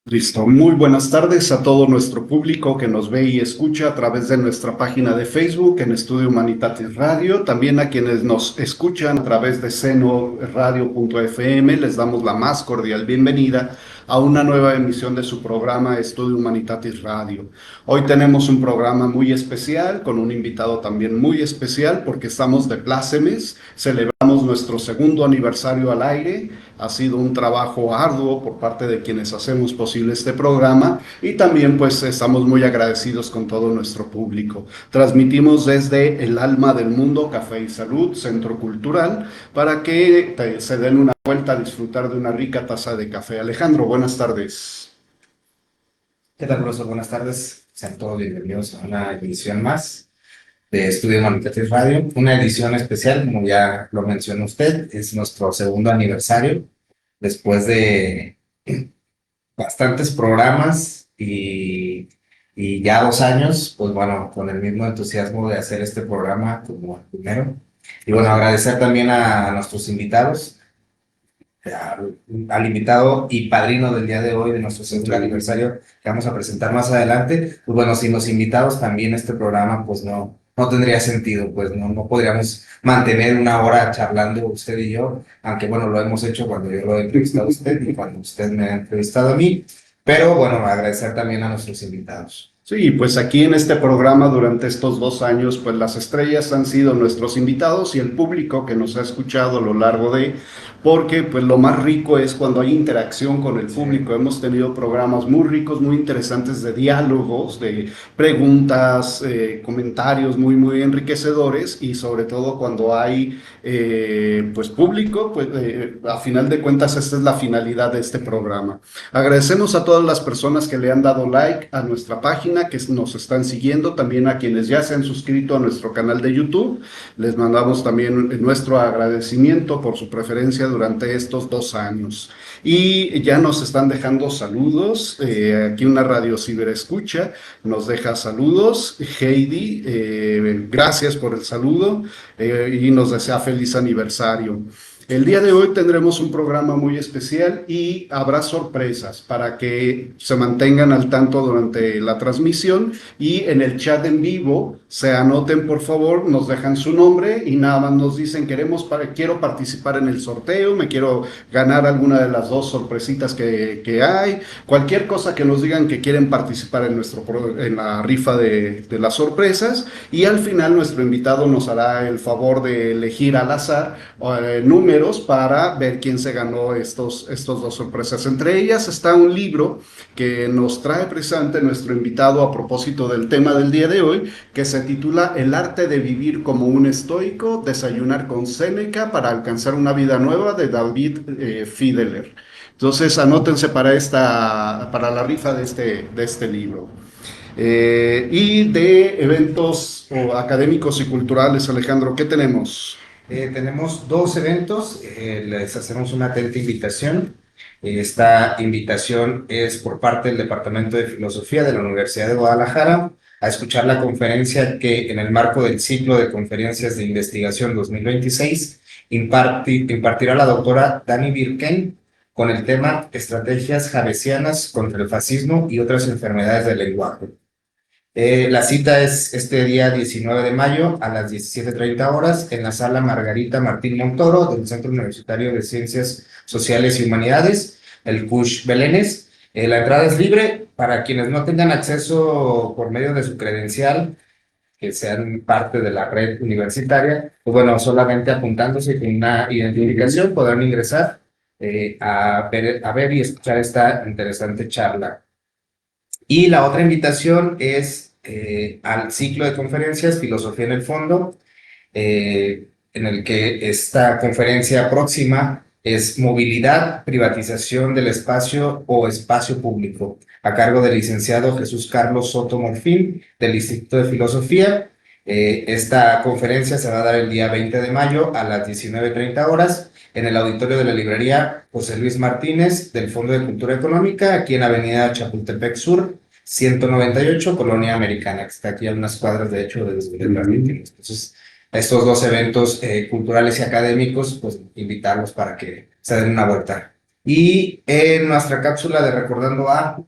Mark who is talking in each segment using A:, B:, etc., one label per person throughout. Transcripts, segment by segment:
A: Listo. Muy buenas tardes a todo nuestro público que nos ve y escucha a través de nuestra página de Facebook en Estudio Humanitatis Radio. También a quienes nos escuchan a través de senoradio.fm les damos la más cordial bienvenida a una nueva emisión de su programa Estudio Humanitatis Radio. Hoy tenemos un programa muy especial con un invitado también muy especial porque estamos de plácemes, celebramos nuestro segundo aniversario al aire. Ha sido un trabajo arduo por parte de quienes hacemos posible este programa y también pues estamos muy agradecidos con todo nuestro público. Transmitimos desde El Alma del Mundo, Café y Salud, Centro Cultural, para que se den una vuelta a disfrutar de una rica taza de café. Alejandro, buenas tardes.
B: ¿Qué tal, profesor? Buenas tardes. Sean todos bienvenidos a una edición más de Estudio Humanitatis Radio. Una edición especial, como ya lo mencionó usted, es nuestro segundo aniversario. Después de bastantes programas y ya 2 años, pues bueno, con el mismo entusiasmo de hacer este programa como el primero. Y bueno, agradecer también a nuestros invitados, al invitado y padrino del día de hoy de nuestro segundo aniversario que vamos a presentar más adelante. Pues bueno, sin los invitados también este programa pues no tendría sentido, pues no podríamos mantener 1 hora charlando usted y yo, aunque bueno, lo hemos hecho cuando yo lo he entrevistado a usted y cuando usted me ha entrevistado a mí, pero bueno, agradecer también a nuestros invitados.
A: Sí, pues aquí en este programa durante estos 2 años, pues las estrellas han sido nuestros invitados y el público que nos ha escuchado a lo largo de, porque pues lo más rico es cuando hay interacción con el público. Hemos tenido programas muy ricos, muy interesantes de diálogos, de preguntas, comentarios muy enriquecedores y sobre todo cuando hay pues público, pues a final de cuentas esta es la finalidad de este programa. Agradecemos a todas las personas que le han dado like a nuestra página, que nos están siguiendo, también a quienes ya se han suscrito a nuestro canal de YouTube. Les mandamos también nuestro agradecimiento por su preferencia durante estos 2 años. Y ya nos están dejando saludos. Aquí una radio ciberescucha nos deja saludos. Heidi, gracias por el saludo y nos desea feliz aniversario. El día de hoy tendremos un programa muy especial y habrá sorpresas para que se mantengan al tanto durante la transmisión y en el chat en vivo se anoten por favor, nos dejan su nombre y nada más nos dicen quiero participar en el sorteo, me quiero ganar alguna de las 2 sorpresitas que hay, cualquier cosa que nos digan que quieren participar en la rifa de las sorpresas y al final nuestro invitado nos hará el favor de elegir al azar números para ver quién se ganó estos 2 sorpresas. Entre ellas está un libro que nos trae precisamente nuestro invitado a propósito del tema del día de hoy, que se titula El arte de vivir como un estoico, desayunar con Séneca para alcanzar una vida nueva, de David Fiedler. Entonces anótense para la rifa de este libro. Y de eventos académicos y culturales, Alejandro, ¿qué tenemos?
B: Tenemos 2 eventos, les hacemos una atenta invitación. Esta invitación es por parte del Departamento de Filosofía de la Universidad de Guadalajara a escuchar la conferencia que en el marco del ciclo de conferencias de investigación 2026 impartirá la doctora Dani Birken con el tema Estrategias javesianas contra el fascismo y otras enfermedades del lenguaje. La cita es este día 19 de mayo a las 17:30 horas en la sala Margarita Martín Montoro del Centro Universitario de Ciencias Sociales y Humanidades, el CUSH Belénes. La entrada es libre para quienes no tengan acceso por medio de su credencial, que sean parte de la red universitaria, pues bueno, solamente apuntándose con una identificación podrán ingresar a ver y escuchar esta interesante charla. Y la otra invitación es al ciclo de conferencias Filosofía en el Fondo, en el que esta conferencia próxima es Movilidad, Privatización del Espacio o Espacio Público, a cargo del licenciado Jesús Carlos Soto Morfín, del Instituto de Filosofía. Esta conferencia se va a dar el día 20 de mayo a las 19:30 horas en el auditorio de la librería José Luis Martínez del Fondo de Cultura Económica, aquí en Avenida Chapultepec Sur, 198, Colonia Americana, que está aquí a unas cuadras, de hecho, de la Entonces, estos dos eventos culturales y académicos, pues invitarlos para que se den una vuelta. Y en nuestra cápsula de Recordando a...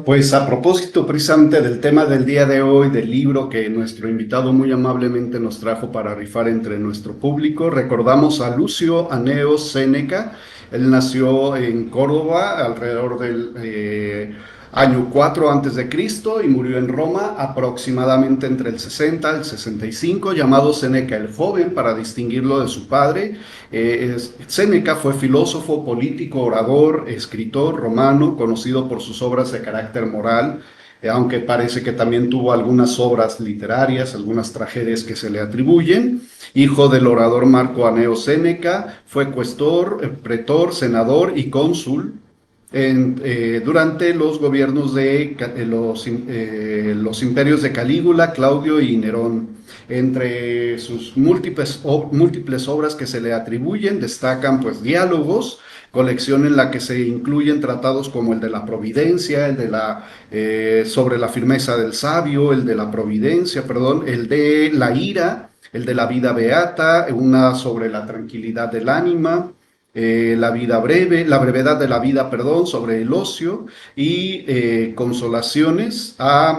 A: Pues a propósito precisamente del tema del día de hoy, del libro que nuestro invitado muy amablemente nos trajo para rifar entre nuestro público, recordamos a Lucio Anneo Séneca. Él nació en Córdoba alrededor del año 4 antes de Cristo y murió en Roma aproximadamente entre el 60 al 65, llamado Séneca el Joven para distinguirlo de su padre. Séneca fue filósofo, político, orador, escritor romano, conocido por sus obras de carácter moral, aunque parece que también tuvo algunas obras literarias, algunas tragedias que se le atribuyen. Hijo del orador Marco Anneo Séneca, fue cuestor, pretor, senador y cónsul durante los gobiernos de los imperios de Calígula, Claudio y Nerón. Entre sus múltiples obras que se le atribuyen destacan pues diálogos, colección en la que se incluyen tratados como el de la Providencia, sobre la firmeza del sabio, el de la Providencia, perdón, el de la ira, el de la vida beata, una sobre la tranquilidad del ánima, la vida breve, la brevedad de la vida, perdón, sobre el ocio y consolaciones a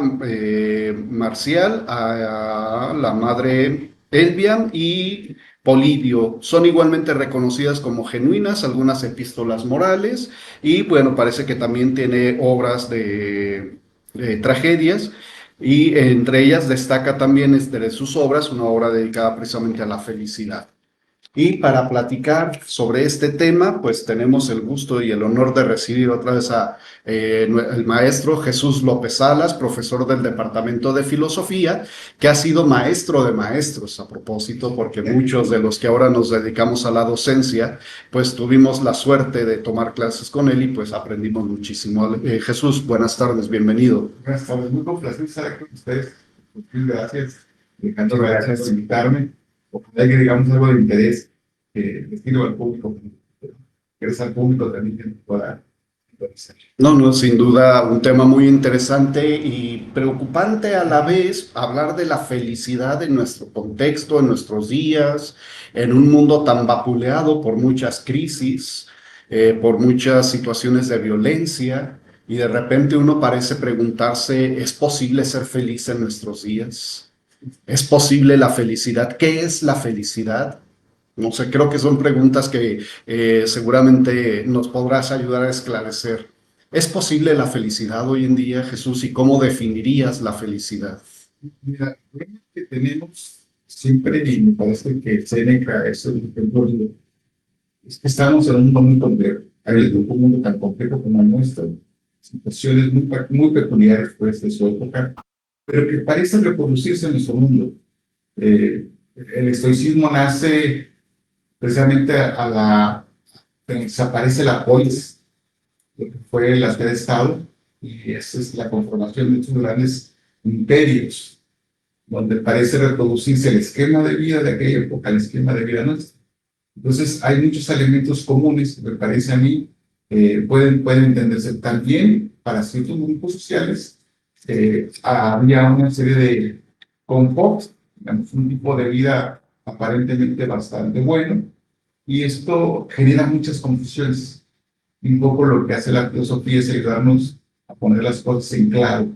A: Marcial, a la madre Elviam y Polidio. Son igualmente reconocidas como genuinas algunas epístolas morales y bueno, parece que también tiene obras de tragedias. Y entre ellas destaca también de sus obras una obra dedicada precisamente a la felicidad. Y para platicar sobre este tema, pues tenemos el gusto y el honor de recibir otra vez a el maestro Jesús López Salas, profesor del Departamento de Filosofía, que ha sido maestro de maestros a propósito, porque muchos de los que ahora nos dedicamos a la docencia, pues tuvimos la suerte de tomar clases con él y pues aprendimos muchísimo. Jesús, buenas tardes, bienvenido.
C: Buenas tardes, muy complacido estar aquí con ustedes. Muchas gracias. Alejandro, gracias por invitarme. Ojalá que digamos algo de interés que les sirva al público, que es al público también que pueda interesar.
A: No, sin duda un tema muy interesante y preocupante a la vez hablar de la felicidad en nuestro contexto, en nuestros días, en un mundo tan vapuleado por muchas crisis, por muchas situaciones de violencia y de repente uno parece preguntarse, ¿es posible ser feliz en nuestros días? ¿Es posible la felicidad? ¿Qué es la felicidad? No sé, creo que son preguntas que seguramente nos podrás ayudar a esclarecer. ¿Es posible la felicidad hoy en día, Jesús? ¿Y cómo definirías la felicidad?
C: Mira, el problema que tenemos siempre, y me parece que Seneca es el ejemplo, es que estamos en un mundo muy complejo. Hay un mundo tan complejo como el nuestro, situaciones muy peculiares pues, de su época, pero que parecen reproducirse en nuestro mundo. El estoicismo nace precisamente desaparece la polis, lo que fue la fe de Estado, y esa es la conformación de estos grandes imperios, donde parece reproducirse el esquema de vida de aquella época, el esquema de vida nuestra. Entonces, hay muchos elementos comunes que me parece a mí pueden entenderse también para ciertos grupos sociales. Había una serie de confort, digamos, un tipo de vida aparentemente bastante bueno, y esto genera muchas confusiones. Un poco lo que hace la filosofía es ayudarnos a poner las cosas en claro,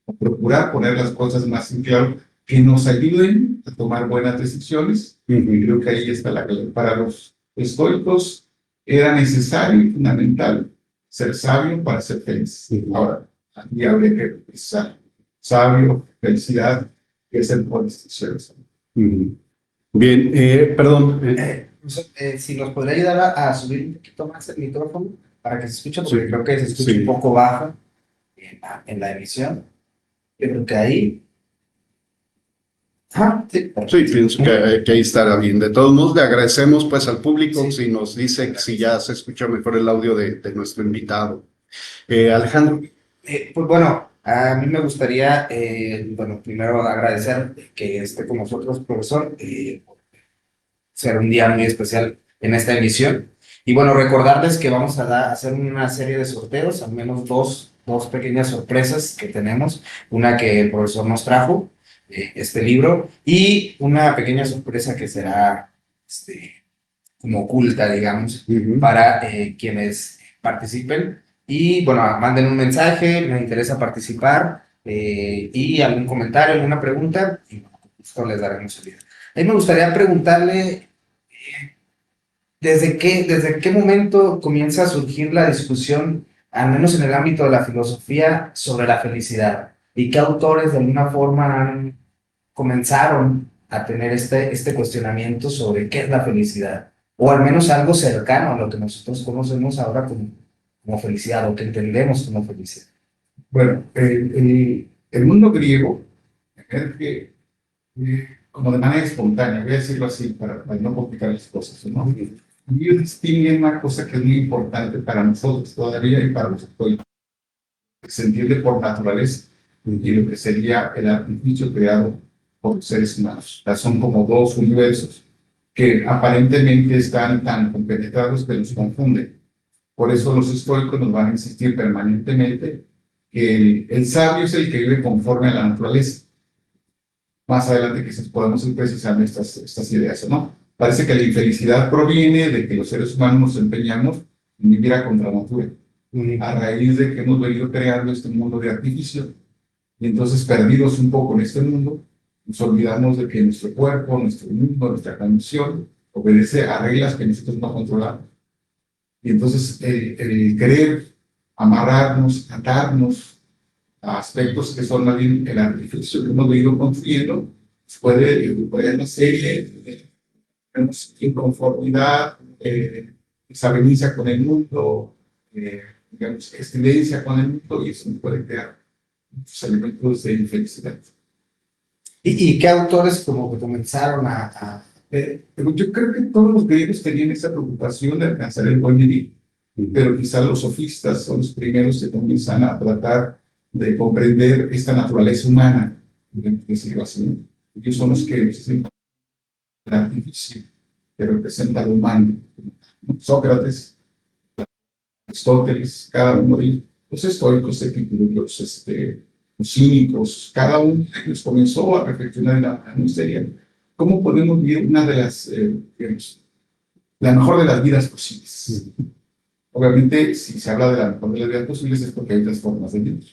C: a procurar poner las cosas más en claro, que nos ayuden a tomar buenas decisiones. Y creo que ahí está la clave. Para los estoicos era necesario y fundamental ser sabio para ser feliz. Ahora, aquí habría que pensar sabio, felicidad, que es el por decisiones.
A: Bien, perdón.
B: Si nos podría ayudar a subir un poquito más el micrófono para que se escuche, porque
A: Sí,
B: creo que se escucha un poco bajo en la emisión. Yo creo que ahí.
A: Sí, pienso que ahí estará bien. De todos modos, le agradecemos pues al público
B: Sí.
A: si nos dice si ya se escucha mejor el audio de nuestro invitado. Alejandro.
B: Pues bueno, a mí me gustaría, bueno, primero agradecer que esté con nosotros, profesor, ser un día muy especial en esta emisión. Y bueno, recordarles que vamos a hacer una serie de sorteos, al menos dos pequeñas sorpresas que tenemos. Una que el profesor nos trajo, este libro, y una pequeña sorpresa que será como oculta, digamos, para quienes participen. Y bueno, manden un mensaje, me interesa participar, y algún comentario, alguna pregunta, y bueno, con gusto les daremos salida. A mí me gustaría preguntarle, desde qué momento comienza a surgir la discusión, al menos en el ámbito de la filosofía, sobre la felicidad? ¿Y qué autores de alguna forma comenzaron a tener este cuestionamiento sobre qué es la felicidad? O al menos algo cercano a lo que nosotros conocemos ahora como felicidad, o que entendemos como felicidad.
C: Bueno, el mundo griego emerge como de manera espontánea, voy a decirlo así para no complicar las cosas, ¿no? Y ellos distinguen una cosa que es muy importante para nosotros todavía y para los estoicos, que se entiende por naturaleza y lo que sería el artificio creado por los seres humanos. O sea, son como dos universos que aparentemente están tan compenetrados que los confunden. Por eso los estoicos nos van a insistir permanentemente que el sabio es el que vive conforme a la naturaleza. Más adelante quizás podamos ir precisando estas ideas, ¿no? Parece que la infelicidad proviene de que los seres humanos nos empeñamos en vivir a contranatura, a raíz de que hemos venido creando este mundo de artificio, y entonces perdidos un poco en este mundo, nos olvidamos de que nuestro cuerpo, nuestro mundo, nuestra condición obedece a reglas que nosotros no controlamos. Y entonces el querer amarrarnos, atarnos a aspectos que son más bien el artificio que hemos venido construyendo, puede una serie de inconformidad, desavenencia con el mundo, digamos, estridencia con el mundo, y eso puede crear muchos elementos de infelicidad.
B: ¿Y qué autores como que comenzaron
C: Pero yo creo que todos los griegos tenían esa preocupación de alcanzar el buen vivir, pero quizá los sofistas son los primeros que comienzan a tratar de comprender esta naturaleza humana, decirlo así. Ellos son los que dicen el artificio que representa lo humano. Sócrates, Aristóteles, cada uno de ellos, los estoicos, los cínicos, cada uno de ellos comenzó a reflexionar en la miseria. ¿Cómo podemos vivir una de las, digamos, la mejor de las vidas posibles? Obviamente, si se habla de la mejor de las vidas posibles es porque hay otras formas de vivir.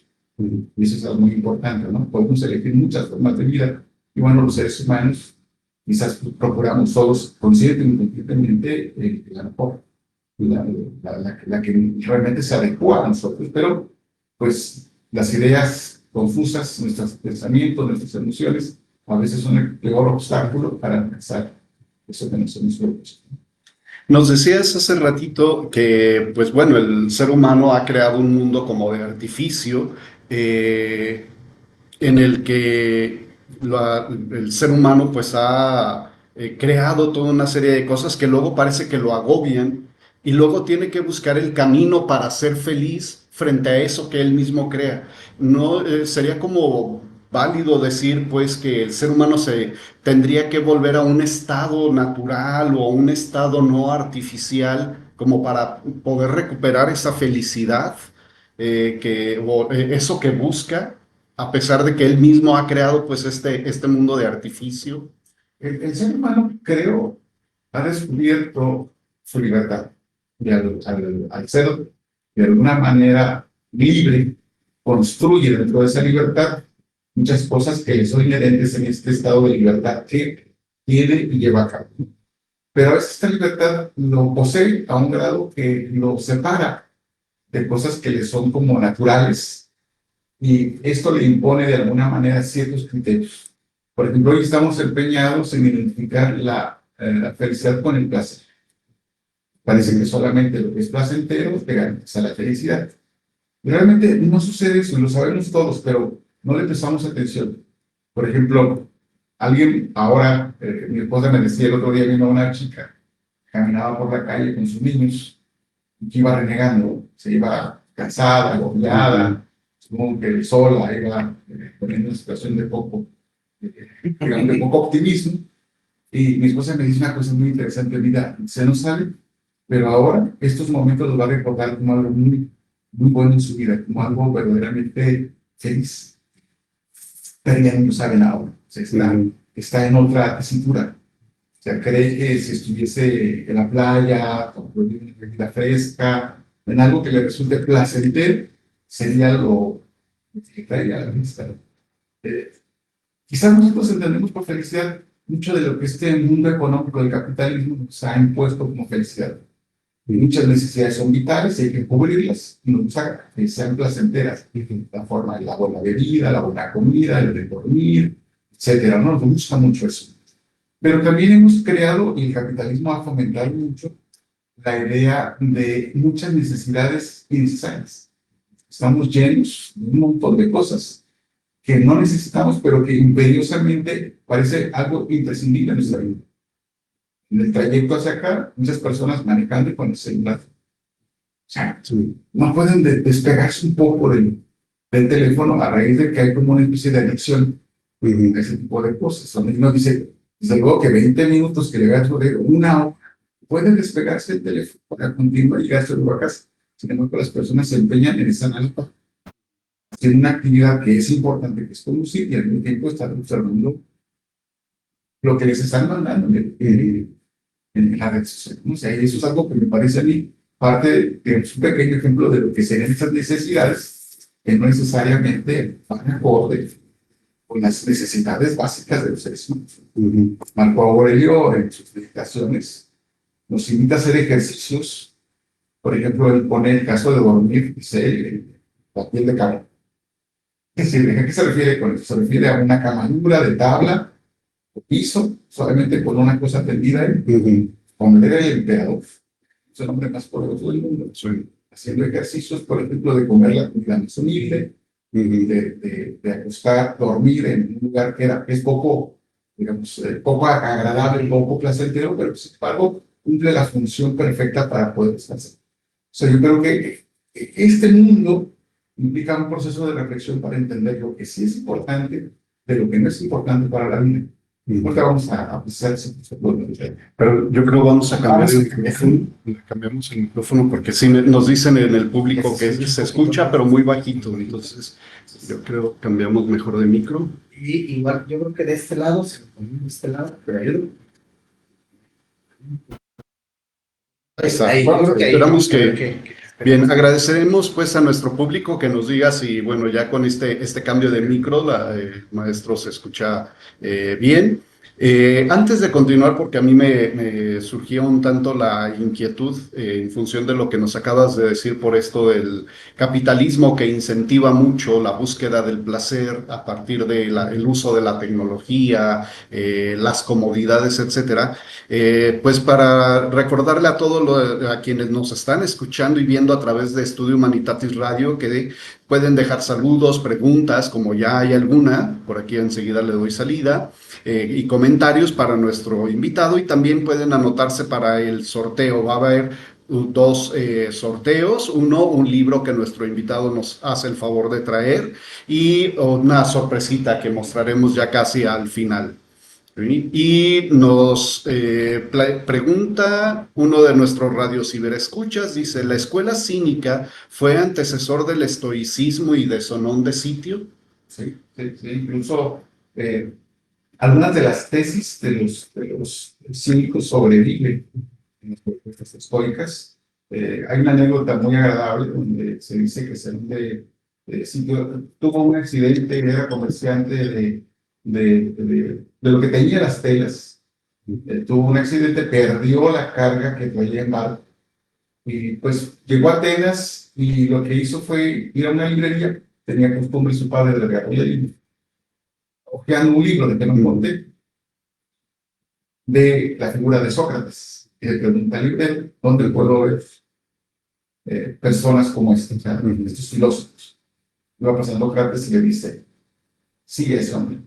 C: Y eso es algo muy importante, ¿no? Podemos elegir muchas formas de vida. Y bueno, los seres humanos quizás procuramos todos consciente y inconscientemente la mejor, la que realmente se adecua a nosotros. Pero, pues, las ideas confusas, nuestros pensamientos, nuestras emociones, a veces son el peor obstáculo para alcanzar eso que nos hemos propuesto.
A: Nos decías hace ratito que, pues bueno, el ser humano ha creado un mundo como de artificio, en el que el ser humano pues ha creado toda una serie de cosas que luego parece que lo agobian y luego tiene que buscar el camino para ser feliz frente a eso que él mismo crea. No, sería como válido decir pues que el ser humano se tendría que volver a un estado natural o a un estado no artificial como para poder recuperar esa felicidad, eso que busca, a pesar de que él mismo ha creado pues este mundo de artificio.
C: El ser humano, creo, ha descubierto su libertad. Y al ser de alguna manera libre, construye dentro de esa libertad muchas cosas que le son inherentes en este estado de libertad que tiene y lleva a cabo. Pero a veces esta libertad lo posee a un grado que lo separa de cosas que le son como naturales, y esto le impone de alguna manera ciertos criterios. Por ejemplo, hoy estamos empeñados en identificar la felicidad con el placer. Parece que solamente lo que es placentero te garantiza la felicidad. Y realmente no sucede eso, lo sabemos todos, pero no le prestamos atención. Por ejemplo, alguien ahora, mi esposa me decía el otro día, vino una chica, caminaba por la calle con sus niños, y que iba renegando, se iba cansada, agobiada, supongo que sola, iba poniendo una situación de poco, digamos, de poco optimismo. Y mi esposa me dice una cosa muy interesante: mira, se nos sale, pero ahora estos momentos los va a recordar como algo muy, muy bueno en su vida, como algo verdaderamente feliz. pero ya no lo saben ahora. O sea, está en otra tesitura. O sea, cree que si estuviese en la playa, tomando una bebida fresca, en algo que le resulte placentero, sería lo que traería a la vista. Quizás nosotros entendemos por felicidad mucho de lo que este mundo económico del capitalismo nos ha impuesto como felicidad. Y muchas necesidades son vitales y hay que cubrirlas y nos gusta que sean placenteras. La forma de la buena bebida, la buena comida, el de dormir, etcétera. ¿No? Nos gusta mucho eso. Pero también hemos creado, y el capitalismo ha fomentado mucho, la idea de muchas necesidades innecesarias. Estamos llenos de un montón de cosas que no necesitamos, pero que imperiosamente parece algo imprescindible en nuestra vida. En el trayecto hacia acá, muchas personas manejando con el celular. O sea, no pueden despegarse un poco del teléfono a raíz de que hay como una especie de adicción a ese tipo de cosas. Donde uno dice, desde luego que 20 minutos que le va a durar una hora, pueden despegarse el teléfono para continuar y llegar a su casa. Sin embargo, las personas se empeñan en esa nota. Tiene una actividad que es importante, que es conducir, y al mismo tiempo estar observando lo que les están mandando en la red social. O sea, eso es algo que me parece a mí parte de un pequeño ejemplo de lo que serían estas necesidades que no necesariamente van acorde con las necesidades básicas de los seres humanos. Marco Aurelio, en sus meditaciones, nos invita a hacer ejercicios. Por ejemplo, él pone el caso de dormir, dice, la piel de cabra. ¿A qué se refiere con eso? Se refiere a una cama dura de tabla o piso, solamente con una cosa tendida ahí, como era el emperador. Es el hombre más poderoso del mundo. Haciendo ejercicios, por ejemplo, de comer la comida más humilde, de acostar, dormir en un lugar que es poco, digamos, poco agradable, poco placentero, pero sin embargo cumple la función perfecta para poder descansar. O sea, yo creo que este mundo implica un proceso de reflexión para entender lo que sí es importante de lo que no es importante para la vida. Porque vamos a pensar
A: pero yo creo que vamos a cambiar el micrófono. Cambiamos el micrófono porque sí nos dicen en el público que se escucha, pero muy bajito. Entonces, yo creo que cambiamos mejor de micro.
B: Y igual, yo creo que de este lado, si lo ponemos de este lado, pero
A: ahí, esperamos que bien, agradeceremos pues a nuestro público que nos diga si, bueno, ya con este cambio de micro, maestro se escucha bien. Antes de continuar, porque a mí me surgió un tanto la inquietud en función de lo que nos acabas de decir por esto del capitalismo que incentiva mucho la búsqueda del placer a partir del uso de la tecnología, las comodidades, etcétera. Pues para recordarle a todos a quienes nos están escuchando y viendo a través de Estudio Humanitatis Radio que pueden dejar saludos, preguntas, como ya hay alguna, por aquí enseguida le doy salida, y comentarios para nuestro invitado, y también pueden anotarse para el sorteo. Va a haber dos sorteos, un libro que nuestro invitado nos hace el favor de traer y una sorpresita que mostraremos ya casi al final. Y nos pregunta uno de nuestros radiociberescuchas, dice, ¿la escuela cínica fue antecesor del estoicismo y de Zenón de Sitio?
C: Sí, incluso algunas de las tesis de los cínicos sobreviven en las propuestas estoicas. Hay una anécdota muy agradable donde se dice que Zenón de Sitio tuvo un accidente, era comerciante de lo que tenía las telas. Tuvo un accidente, perdió la carga que traía en barco y pues llegó a Atenas y lo que hizo fue ir a una librería. Tenía costumbre su padre de regalar el libro, hojeando un libro de Penoponte de la figura de Sócrates, y le pregunta al librero dónde puedo ver personas como este, o sea, estos filósofos. Iba pasando Sócrates y le dice, sigue ese hombre.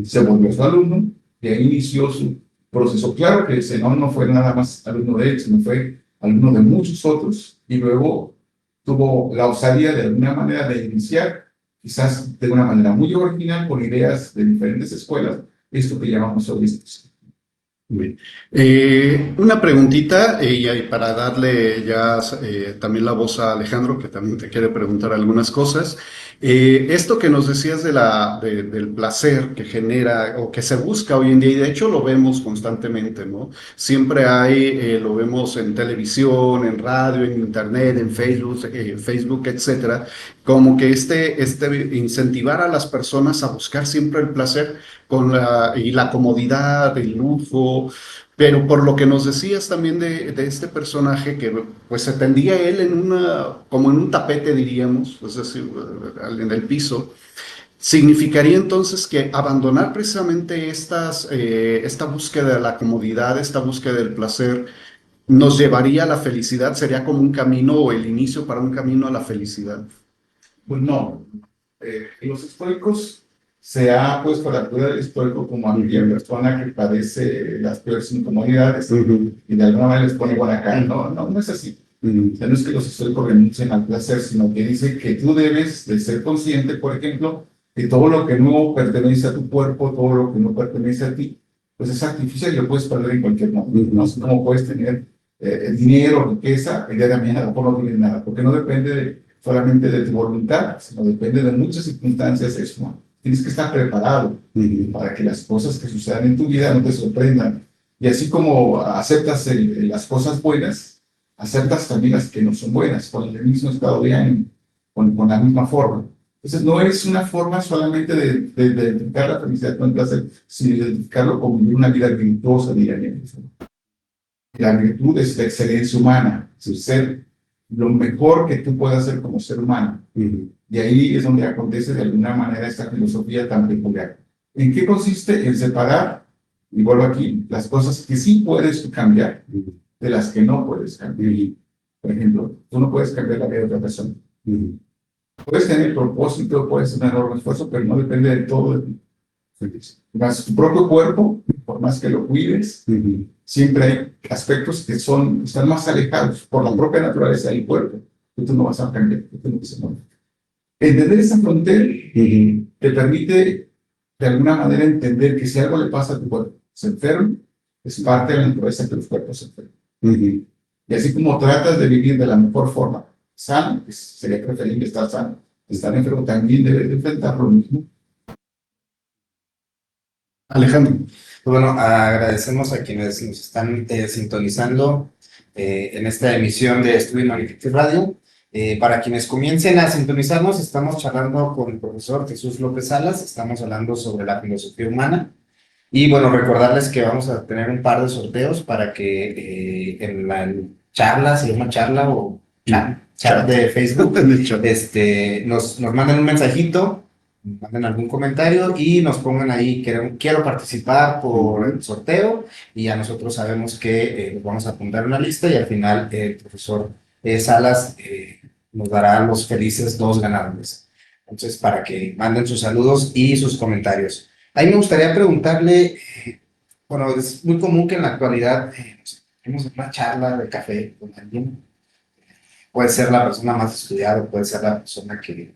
C: Se volvió su alumno y ahí inició su proceso. Claro que Zenón no fue nada más alumno de él, sino fue alumno de muchos otros, y luego tuvo la osadía de alguna manera de iniciar, quizás de una manera muy original, con ideas de diferentes escuelas, esto que llamamos holistas.
A: Bien. Una preguntita, y para darle ya también la voz a Alejandro, que también te quiere preguntar algunas cosas. Esto que nos decías del placer que genera o que se busca hoy en día, y de hecho lo vemos constantemente, ¿no? Siempre hay, lo vemos en televisión, en radio, en internet, en Facebook, etcétera, como que incentivar a las personas a buscar siempre el placer y la comodidad, el lujo. Pero por lo que nos decías también de este personaje que pues se tendía él como en un tapete diríamos, es decir, en el piso, significaría entonces que abandonar precisamente esta búsqueda de la comodidad, esta búsqueda del placer, nos llevaría a la felicidad, sería como un camino o el inicio para un camino a la felicidad.
C: Pues no. Los estoicos se ha puesto la figura del estoico como aquella persona que padece las peores incomodidades y de alguna manera les pone buena cara. No, no, no es así. O sea, no es que los estoicos renuncien al placer, sino que dice que tú debes de ser consciente, por ejemplo, que todo lo que no pertenece a tu cuerpo, todo lo que no pertenece a ti, pues es artificial y lo puedes perder en cualquier momento. No sé cómo puedes tener dinero, riqueza, el día de mañana a lo mejor no tienes nada, porque no depende solamente de tu voluntad, sino depende de muchas circunstancias eso, ¿no? Tienes que estar preparado para que las cosas que sucedan en tu vida no te sorprendan. Y así como aceptas las cosas buenas, aceptas también las que no son buenas, con el mismo estado de ánimo, con la misma forma. Entonces no es una forma solamente de identificar la felicidad con el placer, sino de identificarlo como una vida virtuosa, diría. La virtud es la excelencia humana, es ser lo mejor que tú puedas hacer como ser humano. Y ahí es donde acontece de alguna manera esta filosofía tan peculiar. ¿En qué consiste? En separar, y vuelvo aquí, las cosas que sí puedes cambiar de las que no puedes cambiar. Por ejemplo, tú no puedes cambiar la vida de otra persona. Puedes tener propósito, puedes tener un enorme esfuerzo, pero no depende de todo de ti. Más tu propio cuerpo, por más que lo cuides, siempre hay aspectos que están más alejados por la propia naturaleza del cuerpo, que tú no vas a cambiar, que tú no vas a mover. Entender esa frontera te permite de alguna manera entender que si algo le pasa a tu cuerpo, se enferma, es parte de la naturaleza que los cuerpos se enferman. Y así como tratas de vivir de la mejor forma, sano, que sería preferible estar sano, estar enfermo también debe de enfrentar lo mismo.
A: Alejandro.
B: Bueno, agradecemos a quienes nos están sintonizando en esta emisión de Estudio Magnificat Radio. Para quienes comiencen a sintonizarnos, estamos charlando con el profesor Jesús López Salas, estamos hablando sobre la filosofía humana. Y bueno, recordarles que vamos a tener un par de sorteos para que en la charla, se llama charla o chat de Facebook, nos manden un mensajito, manden algún comentario y nos pongan ahí, quiero participar por el sorteo, y ya nosotros sabemos que nos vamos a apuntar una lista y al final el profesor Salas nos dará los felices 2 ganadores. Entonces, para que manden sus saludos y sus comentarios. A mí me gustaría preguntarle, bueno, es muy común que en la actualidad tenemos una charla de café con alguien. Puede ser la persona más estudiada, puede ser la persona que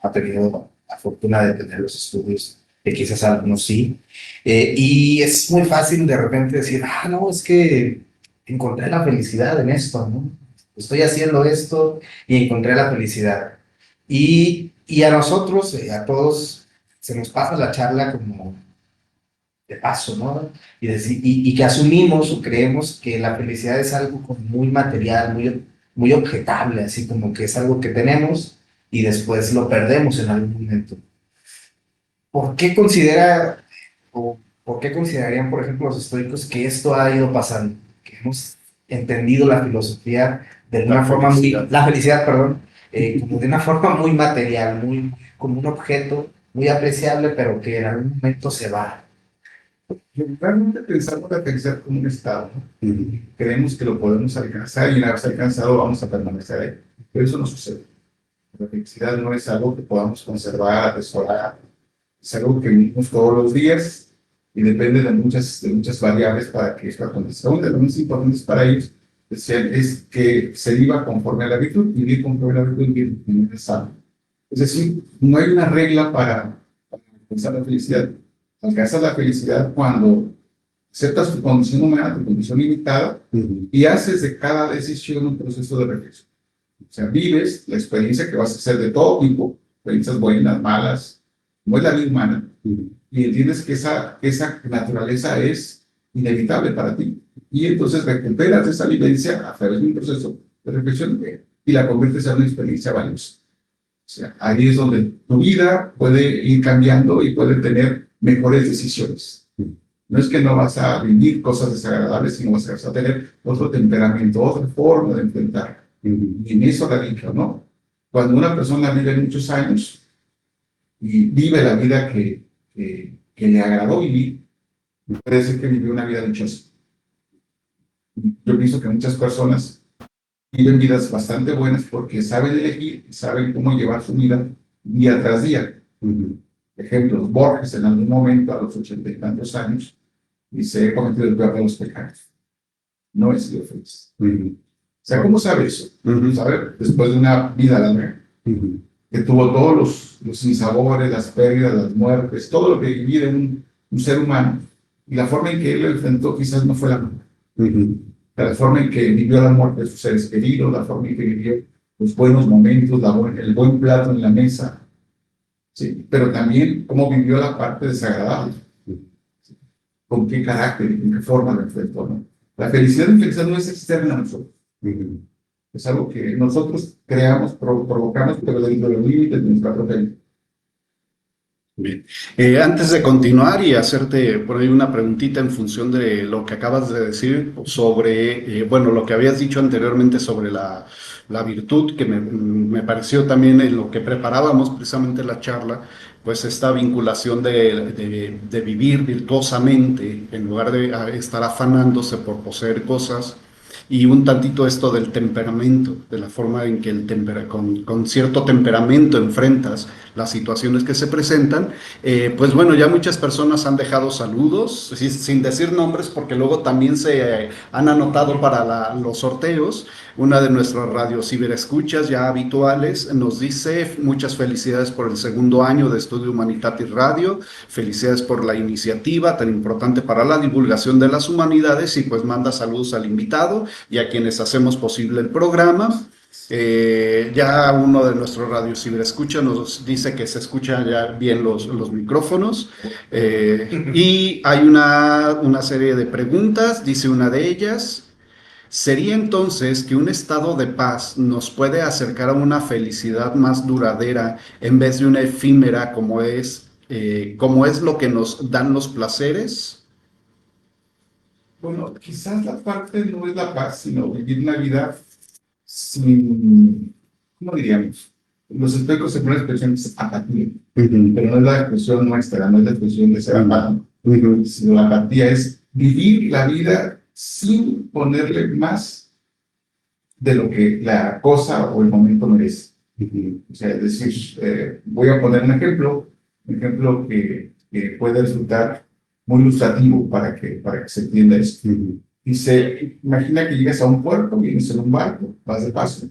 B: ha tenido la fortuna de tener los estudios, que quizás algunos sí. Y es muy fácil de repente decir, no, es que encontré la felicidad en esto, ¿no? Estoy haciendo esto y encontré la felicidad. Y a nosotros, a todos, se nos pasa la charla como de paso, ¿no? Y que asumimos o creemos que la felicidad es algo como muy material, muy objetable, así como que es algo que tenemos y después lo perdemos en algún momento. ¿Por qué considerarían, por ejemplo, los estoicos que esto ha ido pasando? Que hemos entendido la filosofía de una forma la felicidad, perdón, como de una forma muy material, como un objeto muy apreciable, pero que en algún momento se va.
C: Realmente pensamos la felicidad como un estado, ¿no? Creemos que lo podemos alcanzar y una vez alcanzado vamos a permanecer ahí. Pero eso no sucede. La felicidad no es algo que podamos conservar, atesorar. Es algo que vivimos todos los días y depende de muchas variables para que esto acontezca. Una de las más importantes para ellos es que se viva conforme a la virtud, vivir conforme a la virtud, vivir sano. Es decir, no hay una regla para alcanzar la felicidad. Alcanzas la felicidad cuando aceptas tu condición humana, tu condición limitada, y haces de cada decisión un proceso de reflexión. O sea, vives la experiencia que vas a hacer de todo tipo, experiencias buenas, malas, no es la vida humana, y entiendes que esa naturaleza es inevitable para ti. Y entonces recuperas esa vivencia a través de un proceso de reflexión y la conviertes en una experiencia valiosa. O sea, ahí es donde tu vida puede ir cambiando y puede tener mejores decisiones. No es que no vas a vivir cosas desagradables, sino vas a tener otro temperamento, otra forma de enfrentar. Y en eso radica, ¿no? Cuando una persona vive muchos años y vive la vida que le agradó vivir, puede ser que vivió una vida dichosa. Yo pienso que muchas personas viven vidas bastante buenas porque saben elegir y saben cómo llevar su vida día tras día. Ejemplo, Borges en algún momento, a los 80 y tantos años, dice: he cometido el peor de los pecados. No he sido feliz. O sea, ¿cómo sabe eso? Sabe, después de una vida larga, que tuvo todos los sinsabores, las pérdidas, las muertes, todo lo que vive un ser humano, y la forma en que él lo enfrentó quizás no fue la mejor. La forma en que vivió la muerte de sus seres queridos, la forma en que vivió los buenos momentos, el buen plato en la mesa, ¿sí? Pero también cómo vivió la parte desagradable, con qué carácter y con qué forma lo enfrentó, ¿no? La felicidad y infelicidad no es externa a nosotros. Es algo que nosotros creamos, provocamos, pero dentro de los límites de nuestra propia vida.
A: Bien. Antes de continuar y hacerte por ahí una preguntita en función de lo que acabas de decir sobre, bueno, lo que habías dicho anteriormente sobre la virtud, que me pareció también en lo que preparábamos precisamente la charla, pues esta vinculación de vivir virtuosamente en lugar de estar afanándose por poseer cosas. Y un tantito esto del temperamento, de la forma en que con cierto temperamento enfrentas las situaciones que se presentan. Pues bueno, ya muchas personas han dejado saludos, sin decir nombres, porque luego también se han anotado para los sorteos. Una de nuestras radios ciberescuchas ya habituales nos dice: muchas felicidades por el segundo año de Estudio Humanitatis Radio, felicidades por la iniciativa tan importante para la divulgación de las humanidades, y pues manda saludos al invitado y a quienes hacemos posible el programa. Ya uno de nuestros radios ciberescuchas nos dice que se escuchan ya bien los micrófonos, y hay una serie de preguntas. Dice una de ellas: ¿sería entonces que un estado de paz nos puede acercar a una felicidad más duradera en vez de una efímera como es lo que nos dan los placeres?
C: Bueno, quizás la parte no es la paz, sino vivir una vida sin, ¿cómo diríamos? Los espejos se ponen expresión es apatía, pero no es la expresión nuestra, no es la expresión de ser apático, sino la apatía es vivir la vida sin ponerle más de lo que la cosa o el momento merece. O sea, es decir, voy a poner un ejemplo que puede resultar muy ilustrativo para que se entienda esto. Dice, imagina que llegas a un puerto, vienes en un barco, vas de paso,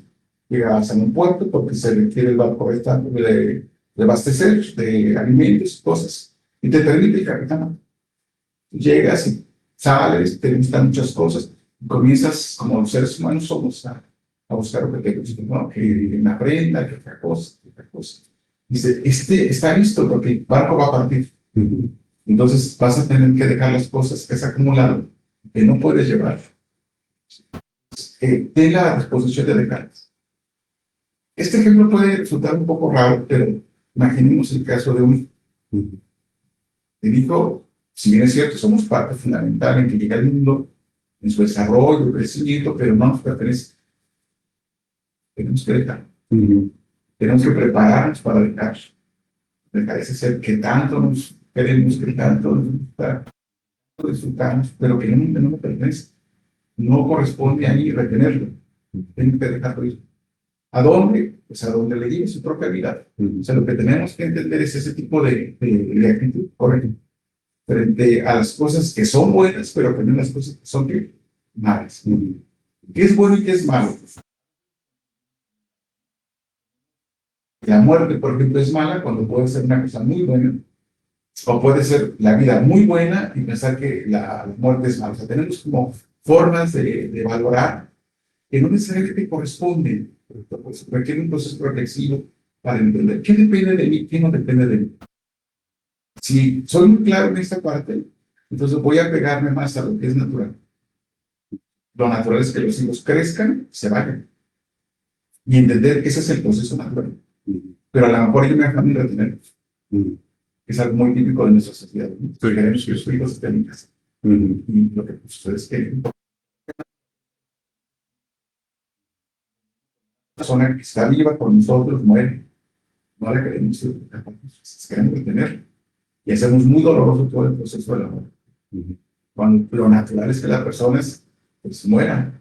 C: llegas a un puerto porque se requiere el barco de abastecer de alimentos, cosas, y te permite el capitán. Llegas y sales, te gustan muchas cosas, y comienzas, como los seres humanos somos, a buscar lo que te gusta, ¿no? Que una prenda, que otra cosa, que otra cosa. Dice, está listo porque el barco va a partir. Entonces vas a tener que dejar las cosas que has acumulado, que no puedes llevar. Ten la disposición de dejarlas. Este ejemplo puede resultar un poco raro, pero imaginemos el caso de un hijo. Si bien es cierto, somos parte fundamental en que llega al mundo, en su desarrollo, crecimiento, pero no nos pertenece. Tenemos que dejar. Tenemos que prepararnos para dejar ese ser que tanto nos queremos, que tanto nos gusta, disfrutamos, pero que no me pertenece. No corresponde a mí retenerlo. Tengo que dejarlo ir. ¿A dónde? Pues a donde le lleve su propia vida. O sea, lo que tenemos que entender es ese tipo de actitud correcta frente a las cosas que son buenas, pero también las cosas que son malas. ¿Qué es bueno y qué es malo? La muerte, por ejemplo, es mala cuando puede ser una cosa muy buena, o puede ser la vida muy buena y pensar que la muerte es mala. O sea, tenemos como formas de valorar que no necesariamente corresponden, pues, requiere un proceso reflexivo para entender qué depende de mí, qué no depende de mí. Si soy muy claro en esta parte, entonces voy a pegarme más a lo que es natural. Lo natural es que los hijos crezcan, se vayan. Y entender que ese es el proceso natural. Pero a lo mejor ellos me dejan retener. Es algo muy típico de nuestra sociedad, ¿no? Queremos que los hijos estén en casa. Y lo que ustedes quieren. La persona que está viva con nosotros muere. No la queremos retener. Y hacemos muy doloroso todo el proceso del amor. Cuando lo natural es que las personas pues, mueran.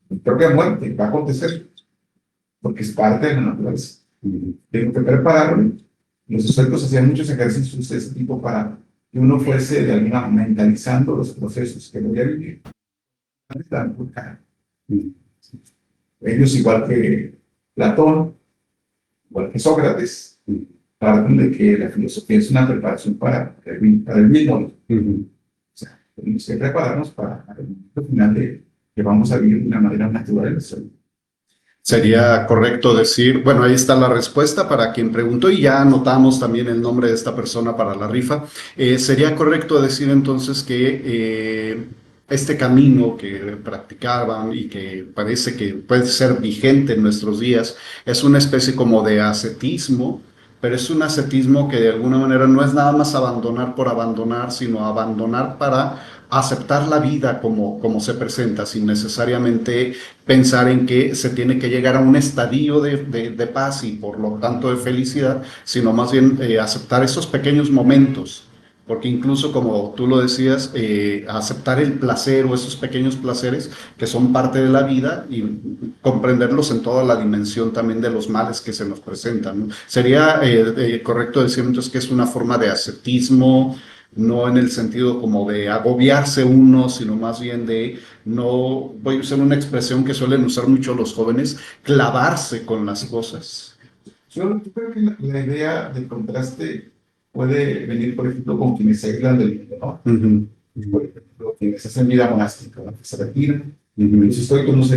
C: La propia muerte va a acontecer. Porque es parte de la naturaleza. Tengo que prepararme. Los expertos hacían muchos ejercicios de ese tipo para que uno fuese de alguna manera mentalizando los procesos que voy a vivir. Ellos, igual que Platón, igual que Sócrates, parten de que la filosofía es una preparación para el mismo. O sea, tenemos que prepararnos para el momento final de que vamos a vivir de una manera natural en nuestra vida.
A: Sería correcto decir, bueno, ahí está la respuesta para quien preguntó y ya anotamos también el nombre de esta persona para la rifa. Sería correcto decir entonces que este camino que practicaban y que parece que puede ser vigente en nuestros días es una especie como de ascetismo, pero es un ascetismo que de alguna manera no es nada más abandonar por abandonar, sino abandonar para aceptar la vida como se presenta, sin necesariamente pensar en que se tiene que llegar a un estadio de paz y por lo tanto de felicidad, sino más bien aceptar esos pequeños momentos, porque incluso como tú lo decías, aceptar el placer o esos pequeños placeres que son parte de la vida y comprenderlos en toda la dimensión también de los males que se nos presentan, ¿no? Sería correcto decir entonces que es una forma de ascetismo, no en el sentido como de agobiarse uno, sino más bien de no, voy a usar una expresión que suelen usar mucho los jóvenes, clavarse con las cosas.
C: Yo creo que la idea del contraste puede venir, por ejemplo, con quienes se aíslan del mundo, ¿no? Por ejemplo, quienes hacen vida monástica, ¿no? Que se retiran. Los estoicos los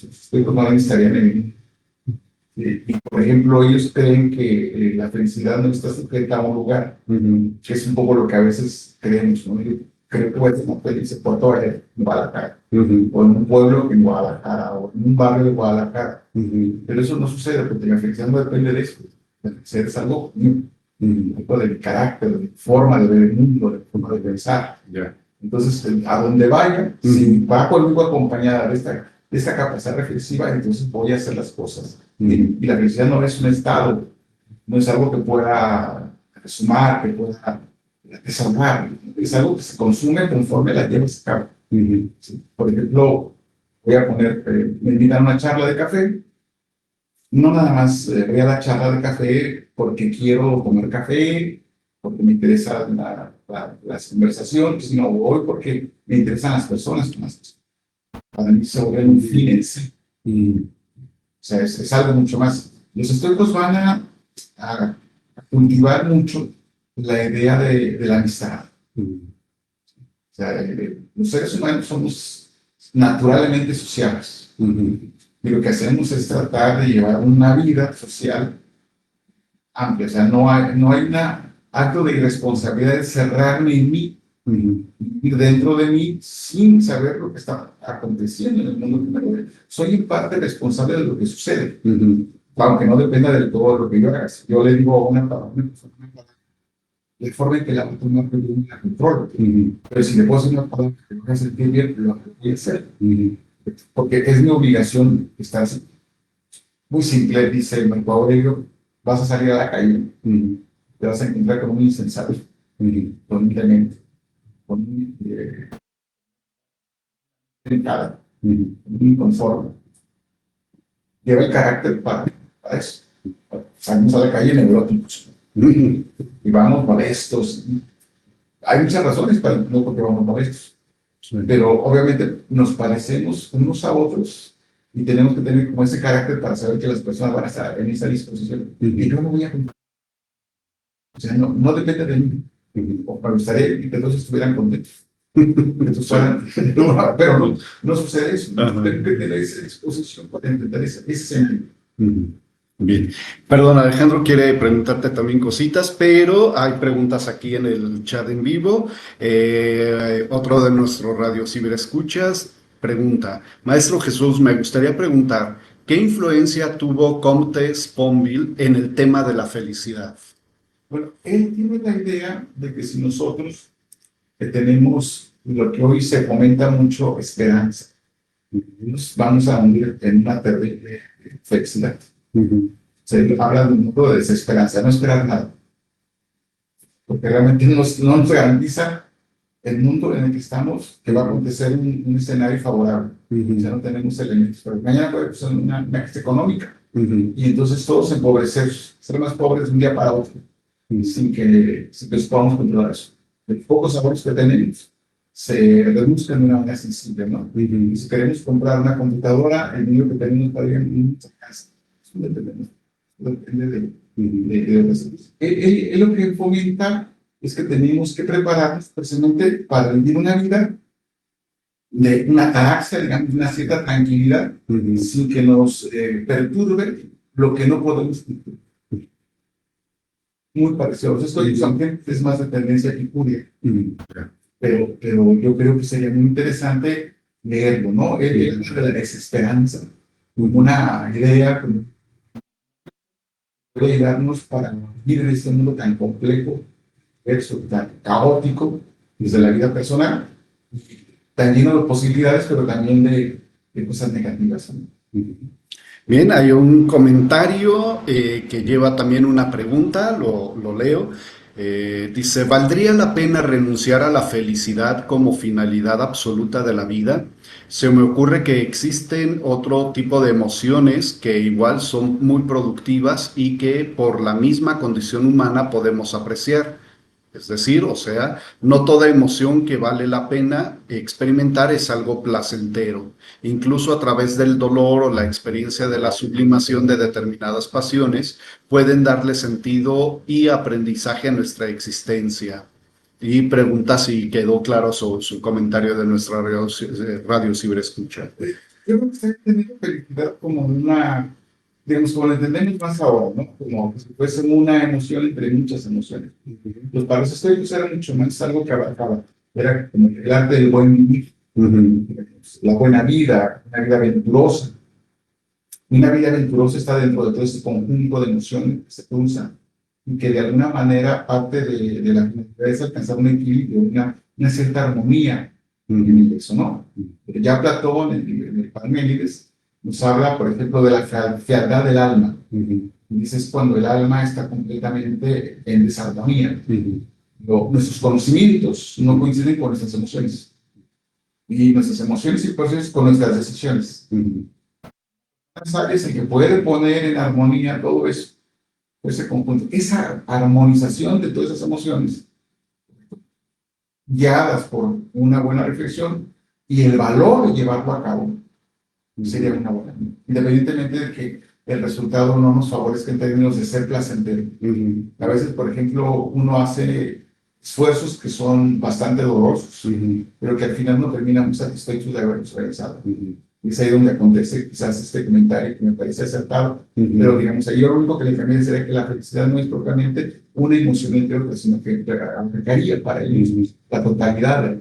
C: estoicos no estarían en el mundo. Y, por ejemplo, ellos creen que la felicidad no está sujeta a un lugar, que es un poco lo que a veces creemos, ¿no? Yo creo que voy a estar feliz en Puerto Vallarta, en Guadalajara, o en un pueblo en Guadalajara, o en un barrio de Guadalajara. Pero eso no sucede, porque la felicidad no depende de eso. La felicidad es algo de mi carácter, de mi forma de ver el mundo, de mi forma de pensar. Entonces, a donde vaya, si va conmigo acompañada de esta capacidad reflexiva, entonces voy a hacer las cosas. Y la felicidad no es un estado, no es algo que pueda sumar, que pueda desahogar, es algo que se consume conforme la llevas a cabo. ¿Sí? Por ejemplo, voy a poner, me invitan a una charla de café, no nada más voy a la charla de café porque quiero tomar café, porque me interesan las conversaciones, sino voy porque me interesan las personas con las que para mí se vuelve un fin en sí. O sea, es algo mucho más. Los estoicos van a cultivar mucho la idea de la amistad. O sea, los seres humanos somos naturalmente sociales. Y lo que hacemos es tratar de llevar una vida social amplia. O sea, no hay un acto de irresponsabilidad de cerrarme en mí, ir dentro de mí sin saber lo que está aconteciendo en el mundo que me rodea. Soy en parte responsable de lo que sucede, aunque no dependa del todo lo que yo haga. Si yo le digo a una persona, de forma en que la otra no la control. Pero si le puedo hacer una palabra que me haga sentir bien, lo voy a hacer. Porque es mi obligación estar así. Muy simple, dice Marco Aurelio, vas a salir a la calle, te vas a encontrar con un insensato, con un demente, con un delicado, con un inconforme. Lleva el carácter para eso. Salimos a la calle neuróticos y vamos molestos. Hay muchas razones para no porque vamos molestos, pero obviamente nos parecemos unos a otros y tenemos que tener como ese carácter para saber que las personas van a estar en esa disposición y yo no voy a cumplir. O sea, no depende de mí. O me gustaría que todos estuvieran contentos. Pero no sucede eso. Tengo que tener esa disposición para enfrentar ese sentido.
A: Bien. Perdón, Alejandro quiere preguntarte también cositas, pero hay preguntas aquí en el chat en vivo. Otro de nuestros radio ciberescuchas pregunta, Maestro Jesús, me gustaría preguntar, ¿qué influencia tuvo Comte Sponville en el tema de la felicidad?
C: Bueno, él tiene la idea de que si nosotros que tenemos lo que hoy se fomenta mucho, esperanza, nos vamos a hundir en una terrible felicidad. Se habla de un mundo de desesperanza, no esperar nada, porque realmente no nos garantiza el mundo en el que estamos que va a acontecer un escenario favorable. Ya no tenemos elementos, pero mañana puede ser una crisis económica y entonces todos empobrecer, ser más pobres de un día para otro, sin que podamos controlar eso. Los pocos ahorros que tenemos se reduzcan de una manera sensible, ¿no? Y si queremos comprar una computadora, el dinero que tenemos para ir en muchas casas. Eso depende de otras cosas. Él lo que fomenta es que tenemos que prepararnos precisamente para vivir una vida de una ataraxia, digamos, de una cierta tranquilidad, sin que nos perturbe lo que no podemos cumplir. Muy parecido. Esto también es más de tendencia epicurea. Pero yo creo que sería muy interesante leerlo, ¿no? Él habla de la desesperanza, como una idea que puede ayudarnos para vivir en este mundo tan complejo, tan caótico, desde la vida personal, tan lleno de posibilidades, pero también de cosas negativas, ¿no?
A: Bien, hay un comentario que lleva también una pregunta, lo leo. Dice, ¿valdría la pena renunciar a la felicidad como finalidad absoluta de la vida? Se me ocurre que existen otro tipo de emociones que igual son muy productivas y que por la misma condición humana podemos apreciar. Es decir, o sea, no toda emoción que vale la pena experimentar es algo placentero. Incluso a través del dolor o la experiencia de la sublimación de determinadas pasiones pueden darle sentido y aprendizaje a nuestra existencia. Y pregunta si quedó claro su comentario de nuestra radio ciberescucha.
C: Yo creo que está entendiendo felicidad como una, digamos, como lo entendemos más ahora, ¿no? Como si fuese una emoción entre muchas emociones. Los para los estoicos era mucho más algo que abarcaba, era como el arte del buen vivir, la buena vida, una vida aventurosa. Una vida aventurosa está dentro de todo este conjunto de emociones que se cruzan y que de alguna manera parte de la finalidad es alcanzar un equilibrio, una cierta armonía en eso, ¿no? Ya Platón, en el Parménides, nos habla, por ejemplo, de la fealdad del alma. Y dice es cuando el alma está completamente en desarmonía. Nuestros conocimientos no coinciden con nuestras emociones. Y nuestras emociones y procesos con nuestras decisiones. Las áreas en que puede poner en armonía todo eso, ese conjunto, esa armonización de todas esas emociones, guiadas por una buena reflexión y el valor de llevarlo a cabo, sería una buena, independientemente de que el resultado no nos favorezca en términos de ser placentero. A veces, por ejemplo, uno hace esfuerzos que son bastante dolorosos, pero que al final no terminamos satisfechos de haberlos realizado. Y es ahí donde acontece quizás este comentario que me parece acertado, pero digamos, ahí yo lo único que le cambié sería que la felicidad no es propiamente una emoción entre otras, sino que abarcaría para ellos la totalidad de la.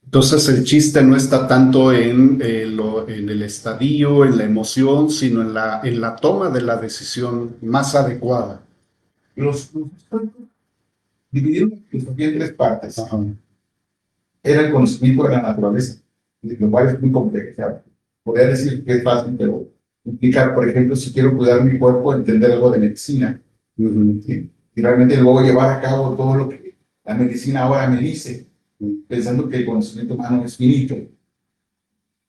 A: Entonces el chiste no está tanto en el estadio, en la emoción, sino en la toma de la decisión más adecuada.
C: Los dividieron la filosofía en tres partes. Era el conocimiento de la naturaleza, lo cual es muy complejo. Podría decir que es fácil, pero implica, por ejemplo, si quiero cuidar mi cuerpo, entender algo de medicina. ¿Sí? Y realmente luego llevar a cabo todo lo que la medicina ahora me dice, pensando que el conocimiento humano es finito.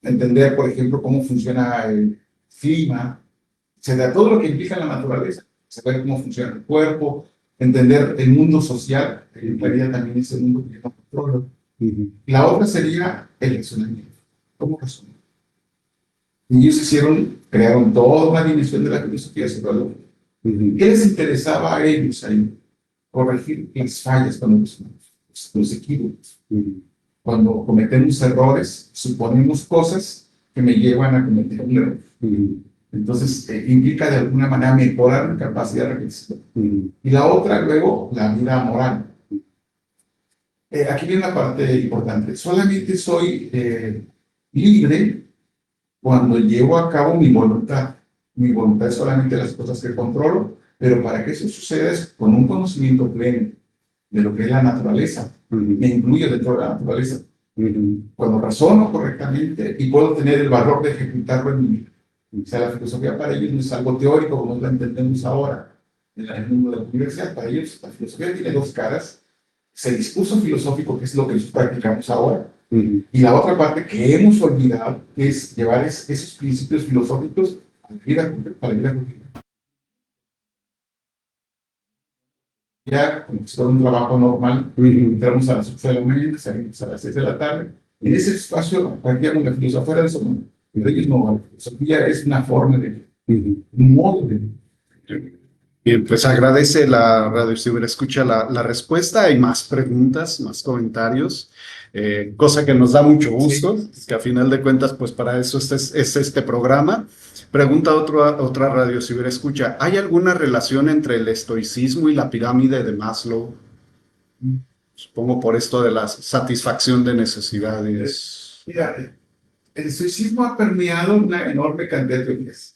C: Entender, por ejemplo, cómo funciona el clima, todo lo que implica la naturaleza, saber cómo funciona el cuerpo, entender el mundo social, que en realidad también es el mundo que no controlo. La otra sería el razonamiento. ¿Cómo razonar? Y ellos crearon toda una dimensión de la filosofía sobre lo ¿qué les interesaba a ellos ahí? Corregir las fallas cuando los equívocos. Cuando cometemos errores, suponemos cosas que me llevan a cometer un error. Entonces, implica de alguna manera mejorar la capacidad reflexiva. Y la otra, luego, la vida moral. Aquí viene la parte importante. Solamente soy libre cuando llevo a cabo mi voluntad. Mi voluntad es solamente las cosas que controlo, pero para que eso suceda es con un conocimiento pleno de lo que es la naturaleza. Me incluyo dentro de la naturaleza. Cuando razono correctamente y puedo tener el valor de ejecutarlo en mi vida. O sea, la filosofía para ellos no es algo teórico como la entendemos ahora en el mundo de la universidad. Para ellos la filosofía tiene dos caras. Es el discurso filosófico, que es lo que nosotros practicamos ahora, y la otra parte que hemos olvidado, que es llevar esos principios filosóficos a la vida cotidiana. Ya, como si fuera un trabajo normal, entramos a las 8 de la mañana, salimos a las 6 de la tarde. En ese espacio practicamos la filosofía, fuera de eso, no. Pero ellos no, la filosofía es una forma de vida, un modo de vida.
A: Bien, pues agradece la Radio Ciberescucha la respuesta. Hay más preguntas, más comentarios, cosa que nos da mucho gusto, que a final de cuentas, pues para eso es este programa. Pregunta otra Radio Ciberescucha, ¿hay alguna relación entre el estoicismo y la pirámide de Maslow? Supongo por esto de la satisfacción de necesidades.
C: Mira, el estoicismo ha permeado una enorme cantidad de teorías.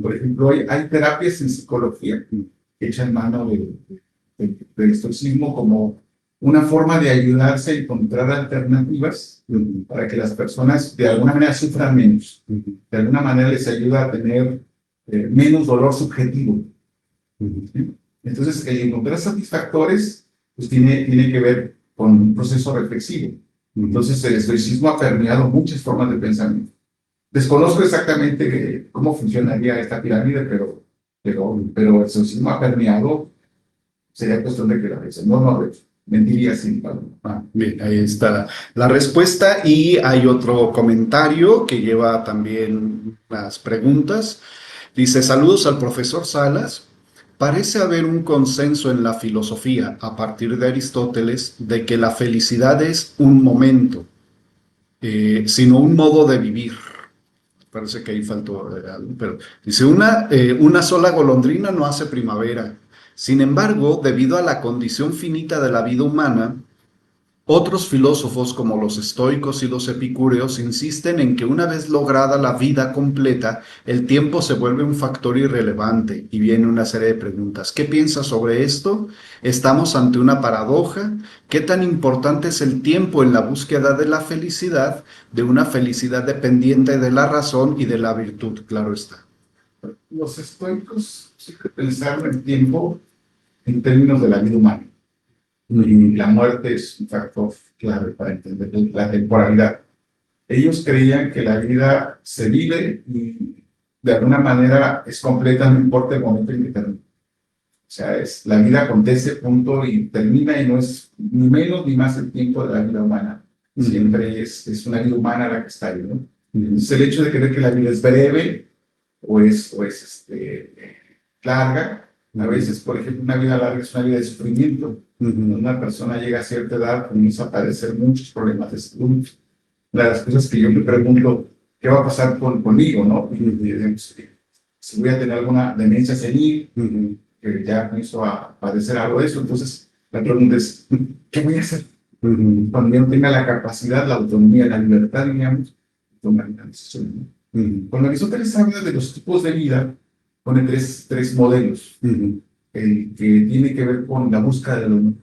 C: Por ejemplo, hay terapias en psicología que echan mano del estoicismo como una forma de ayudarse a encontrar alternativas para que las personas de alguna manera sufran menos. De alguna manera les ayuda a tener menos dolor subjetivo. ¿Sí? Entonces, el encontrar satisfactores pues tiene que ver con un proceso reflexivo. Entonces, el estoicismo ha permeado muchas formas de pensamiento. Desconozco exactamente cómo funcionaría esta pirámide, pero el estoicismo ha permeado. Sería cuestión de que la piensen. No, mentiría sin palabra.
A: Bien, ahí está la respuesta. Y hay otro comentario que lleva también las preguntas. Dice, saludos al profesor Salas. Parece haber un consenso en la filosofía a partir de Aristóteles de que la felicidad es un momento, sino un modo de vivir. Parece que ahí faltó algo, pero dice, una sola golondrina no hace primavera. Sin embargo, debido a la condición finita de la vida humana, otros filósofos como los estoicos y los epicúreos insisten en que una vez lograda la vida completa, el tiempo se vuelve un factor irrelevante y viene una serie de preguntas. ¿Qué piensas sobre esto? ¿Estamos ante una paradoja? ¿Qué tan importante es el tiempo en la búsqueda de la felicidad, de una felicidad dependiente de la razón y de la virtud? Claro está.
C: Los estoicos siempre pensaron el tiempo en términos de la vida humana. Y la muerte es un factor clave para entender la temporalidad. Ellos creían que la vida se vive y de alguna manera es completa, no importa el momento en que termine. O sea, la vida acontece, punto, y termina, y no es ni menos ni más el tiempo de la vida humana. Siempre es una vida humana la que está ahí, ¿no? Entonces, el hecho de creer que la vida es breve o es larga, a veces, por ejemplo, una vida larga es una vida de sufrimiento. Cuando una persona llega a cierta edad, comienza a padecer muchos problemas de salud. Una de las cosas que yo me pregunto, ¿qué va a pasar conmigo, no? Si voy a tener alguna demencia senil, que ya comienzo a padecer algo de eso. Entonces, la pregunta es, ¿qué voy a hacer? Cuando yo no tenga la capacidad, la autonomía, la libertad, digamos, de tomar una decisión, ¿no? Cuando Aristóteles habla de los tipos de vida, pone tres modelos. El que tiene que ver con la búsqueda de lo humano.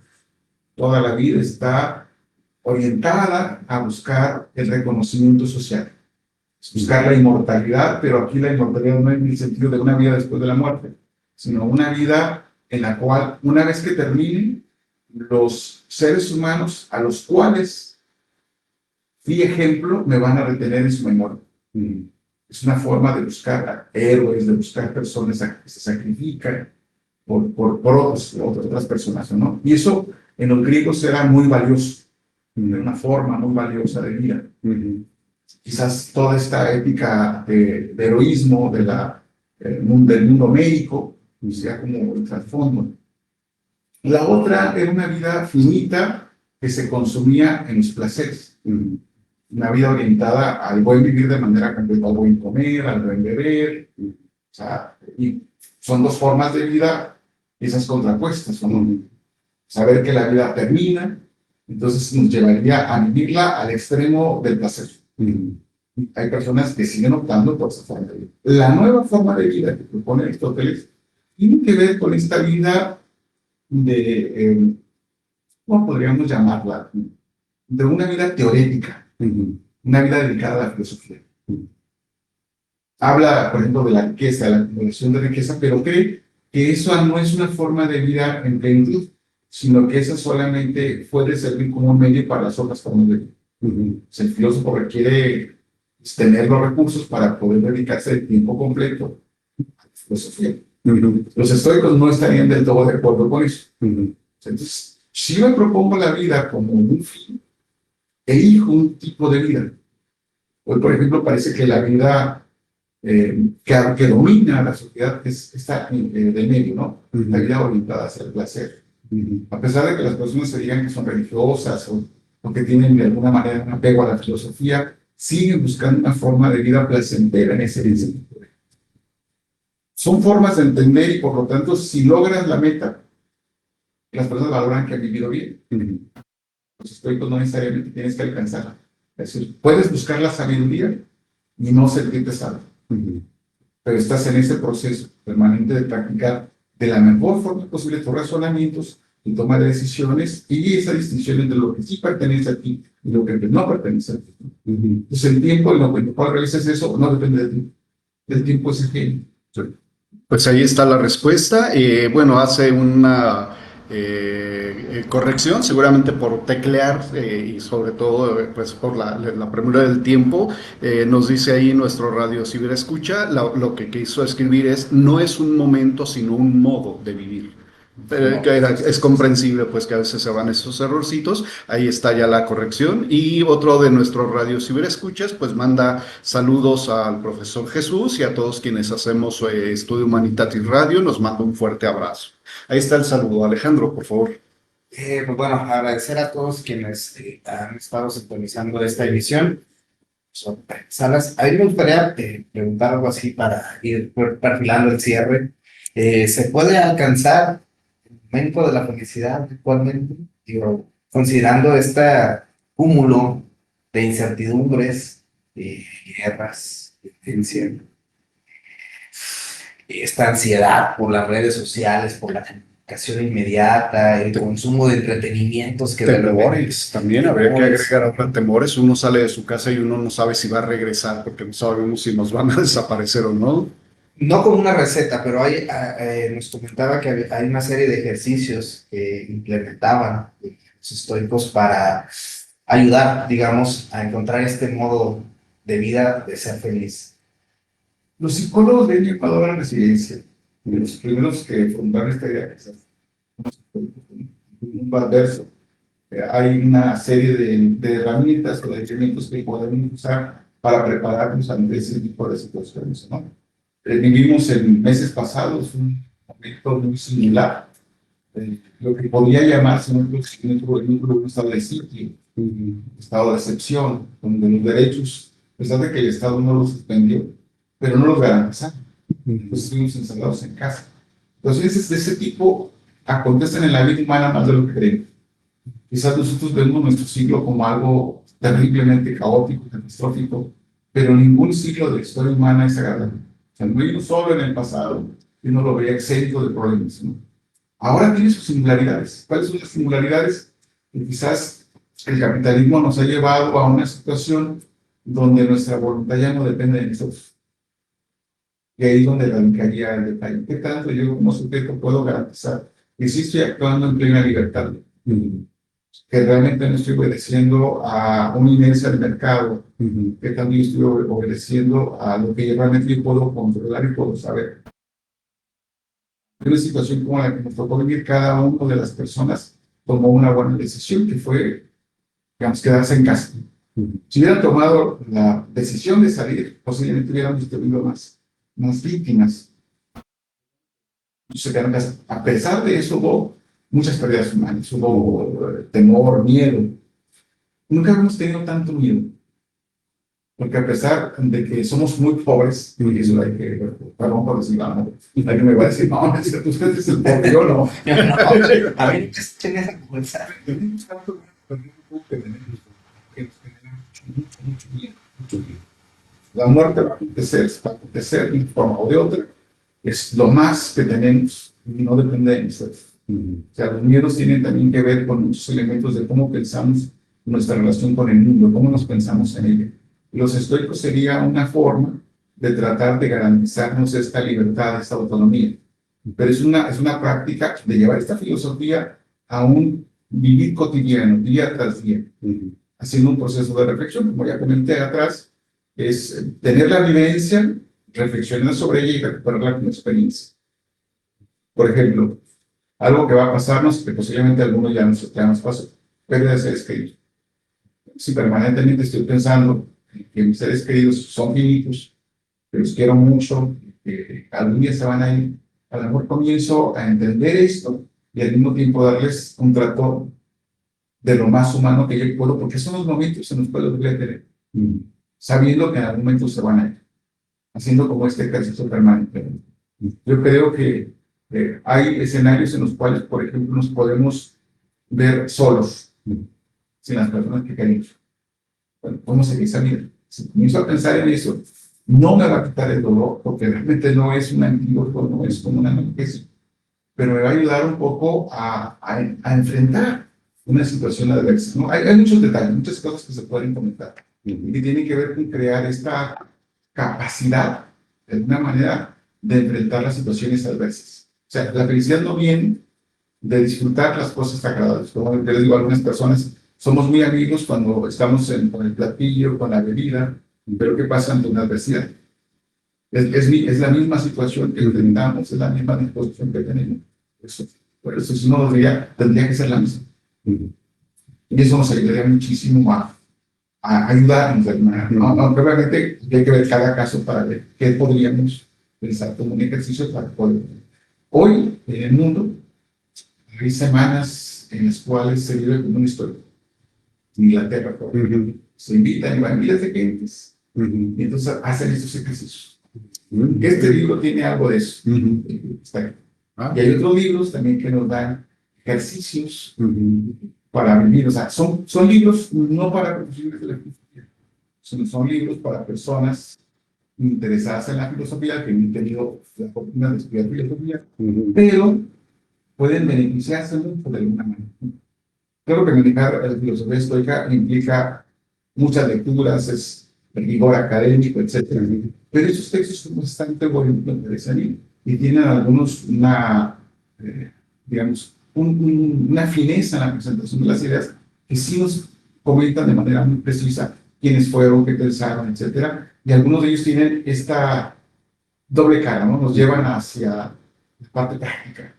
C: Toda la vida está orientada a buscar el reconocimiento social, buscar la inmortalidad, pero aquí la inmortalidad no es en el sentido de una vida después de la muerte, sino una vida en la cual, una vez que termine, los seres humanos a los cuales fui ejemplo me van a retener en su memoria. Es una forma de buscar héroes, de buscar personas que se sacrifican por otras personas, ¿no? Y eso en los griegos era muy valioso, de una forma muy valiosa de vida. Quizás toda esta épica de heroísmo del mundo médico sea como el trasfondo. La otra era una vida finita que se consumía en los placeres. una vida orientada al buen vivir de manera completa, al buen comer, al buen beber, o sea, y son dos formas de vida, esas contrapuestas, son saber que la vida termina, entonces nos llevaría a vivirla al extremo del placer. Hay personas que siguen optando por esa forma de vida. La nueva forma de vida que propone Aristóteles tiene que ver con esta vida de, ¿cómo podríamos llamarla? De una vida teorética, una vida dedicada a la filosofía. Habla, por ejemplo, de la riqueza, de la acumulación de riqueza, pero cree que eso no es una forma de vida en plenitud, sino que esa solamente puede servir como un medio para las otras formas de vida. El filósofo requiere tener los recursos para poder dedicarse de tiempo completo a la filosofía. Los estoicos no estarían del todo de acuerdo con eso. Entonces, si yo me propongo la vida como un fin, elijo un tipo de vida. Hoy, por ejemplo, parece que la vida que domina a la sociedad es esta del medio, ¿no? La vida orientada hacia el placer. A pesar de que las personas se digan que son religiosas o que tienen de alguna manera un apego a la filosofía, siguen buscando una forma de vida placentera en ese sentido. Son formas de entender y por lo tanto, si logras la meta, las personas valoran que han vivido bien. Los estoicos no necesariamente tienes que alcanzarla. Es decir, puedes buscar la sabiduría y no sentirte sabio. Pero estás en ese proceso permanente de practicar de la mejor forma posible tus razonamientos y toma de decisiones y esa distinción entre lo que sí pertenece a ti y lo que no pertenece a ti. Entonces el tiempo en lo que cual realizas eso no depende de ti. El tiempo es ajeno.
A: Pues ahí está la respuesta. Bueno, hace una corrección, seguramente por teclear y sobre todo pues por la premura del tiempo. Nos dice ahí nuestro radio ciberescucha, lo que quiso escribir no es un momento, sino un modo de vivir. Es comprensible pues que a veces se van esos errorcitos. Ahí está ya la corrección. Y otro de nuestros radios ciberescuchas pues manda saludos al profesor Jesús y a todos quienes hacemos Estudio Humanitatis Radio. Nos manda un fuerte abrazo. Ahí está el saludo. Alejandro, por favor.
B: Pues bueno, agradecer a todos quienes han estado sintonizando esta emisión. Salas, a mí me gustaría preguntar algo así para ir perfilando el cierre. ¿Se puede alcanzar el momento de la felicidad actualmente? Digo, considerando este cúmulo de incertidumbres, de guerras, de violencia, esta ansiedad por las redes sociales, por la comunicación inmediata, el consumo de entretenimientos que
A: temores, también habría que agregar ahora temores. Uno sale de su casa y uno no sabe si va a regresar porque no sabemos si nos van a desaparecer o no.
B: No como una receta, pero nos comentaba que hay una serie de ejercicios que implementaban los estoicos para ayudar, digamos, a encontrar este modo de vida de ser feliz.
C: Los psicólogos de Ecuador en residencia, de los primeros que fundaron esta idea, que es un adverso, hay una serie de herramientas o de elementos que podemos usar para prepararnos ante ese tipo de situaciones, ¿no? Vivimos en meses pasados un momento muy similar, lo que podría llamarse un estado de sitio, un estado de excepción, donde los derechos, a pesar de que el Estado no los suspendió, pero no los garantizaron. Entonces estuvimos encerrados en casa. Entonces, de ese tipo acontecen en la vida humana más de lo que creemos. Quizás nosotros vemos nuestro siglo como algo terriblemente caótico, catastrófico, pero ningún siglo de la historia humana es agradable. O sea, no hay uno solo en el pasado y uno lo veía exento de problemas, ¿no? Ahora tiene sus singularidades. ¿Cuáles son las singularidades? Que quizás el capitalismo nos ha llevado a una situación donde nuestra voluntad ya no depende de nosotros. Y ahí es donde radicaría el detalle. ¿Qué tanto yo como sujeto puedo garantizar que sí estoy actuando en plena libertad? Que realmente no estoy obedeciendo a una inercia del mercado, que también estoy obedeciendo a lo que realmente yo puedo controlar y puedo saber. Una situación como la que nos tocó vivir, cada una de las personas tomó una buena decisión, que fue, digamos, quedarse en casa. Si hubieran tomado la decisión de salir, posiblemente hubiéramos tenido más víctimas. Se quedaron en casa. A pesar de eso, hubo muchas pérdidas humanas, hubo temor, miedo. Nunca hemos tenido tanto miedo. Porque a pesar de que somos muy pobres, y eso hay que, perdón por decir, no, alguien me va a decir, no, es que usted es el pobre, yo no.
B: A ver, echen esa conversa.
C: La muerte va a acontecer de una forma o de otra, es lo más que tenemos y no depende de nosotros. O sea, los miedos tienen también que ver con muchos elementos de cómo pensamos nuestra relación con el mundo, cómo nos pensamos en ella. Los estoicos sería una de tratar de garantizarnos esta libertad, esta autonomía. Pero es una práctica de llevar esta filosofía a un vivir cotidiano, día tras día, haciendo un proceso de reflexión, como ya comenté atrás, es tener la vivencia, reflexionar sobre ella y recuperarla como experiencia. Por ejemplo, algo que va a pasarnos, que posiblemente a algunos ya nos pasó, pérdida de seres queridos. Si permanentemente estoy pensando que mis seres queridos son finitos, que los quiero mucho, que algún día se van a ir, a lo mejor comienzo a entender esto y al mismo tiempo darles un trato de lo más humano que yo puedo, porque son los momentos en los cuales voy a tener, sabiendo que en algún momento se van a ir, haciendo como este ejercicio permanente. Yo creo que hay escenarios en los cuales, por ejemplo, nos podemos ver solos, sin las personas que queremos. Bueno, ¿cómo seguir esa vida? Si comienzo a pensar en eso, no me va a quitar el dolor, porque realmente no es un antídoto, no es como una analgesia, pero me va a ayudar un poco a enfrentar una situación adversa, ¿no? Hay muchos detalles, muchas cosas que se pueden comentar, y tienen que ver con crear esta capacidad, de alguna manera, de enfrentar las situaciones adversas. O sea, la felicidad no viene de disfrutar las cosas agradables. Como les digo a algunas personas, somos muy amigos cuando estamos con el platillo, con la bebida, pero ¿qué pasa ante una adversidad? Es la misma situación que enfrentamos, es la misma disposición que tenemos. Por eso si uno tendría que ser la misma. Y eso nos ayudaría muchísimo a ayudarnos de alguna manera. No, obviamente hay que ver cada caso para ver qué podríamos pensar como un ejercicio para poder. Hoy, en el mundo, hay semanas en las cuales se vive como una historia. En Inglaterra, por ejemplo, se invitan y van miles de gentes, y entonces hacen estos ejercicios. Este libro tiene algo de eso. Está ahí. Y hay otros libros también que nos dan ejercicios para vivir. O sea, son libros no para profesionales de la filosofía, son libros para personas interesadas en la filosofía, que han tenido la oportunidad de estudiar filosofía, pero pueden beneficiarse mucho de alguna manera. Creo que manejar la filosofía estoica implica muchas lecturas, es rigor académico, etc. Pero esos textos son bastante bonitos y tienen algunos digamos, una fineza en la presentación de las ideas que sí nos comentan de manera muy precisa quiénes fueron, qué pensaron, etc. Y algunos de ellos tienen esta doble cara, ¿no? Nos llevan hacia la parte práctica.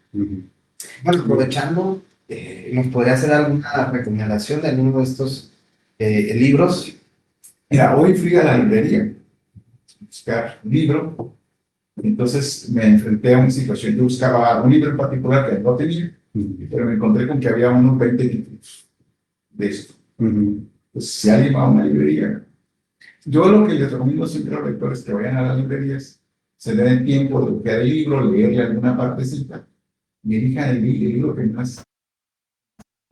B: Bueno, aprovechando, ¿nos podría hacer alguna recomendación de alguno de estos libros?
C: Mira, hoy fui a la librería a buscar un libro, entonces me enfrenté a una situación. Yo buscaba un libro en particular que no tenía, pero me encontré con que había unos 20 títulos de esto. Pues si alguien va a una librería, yo lo que les recomiendo siempre a los lectores que vayan a las librerías, se den el tiempo de buscar el libro, leerle alguna partecita, y elijan el libro que más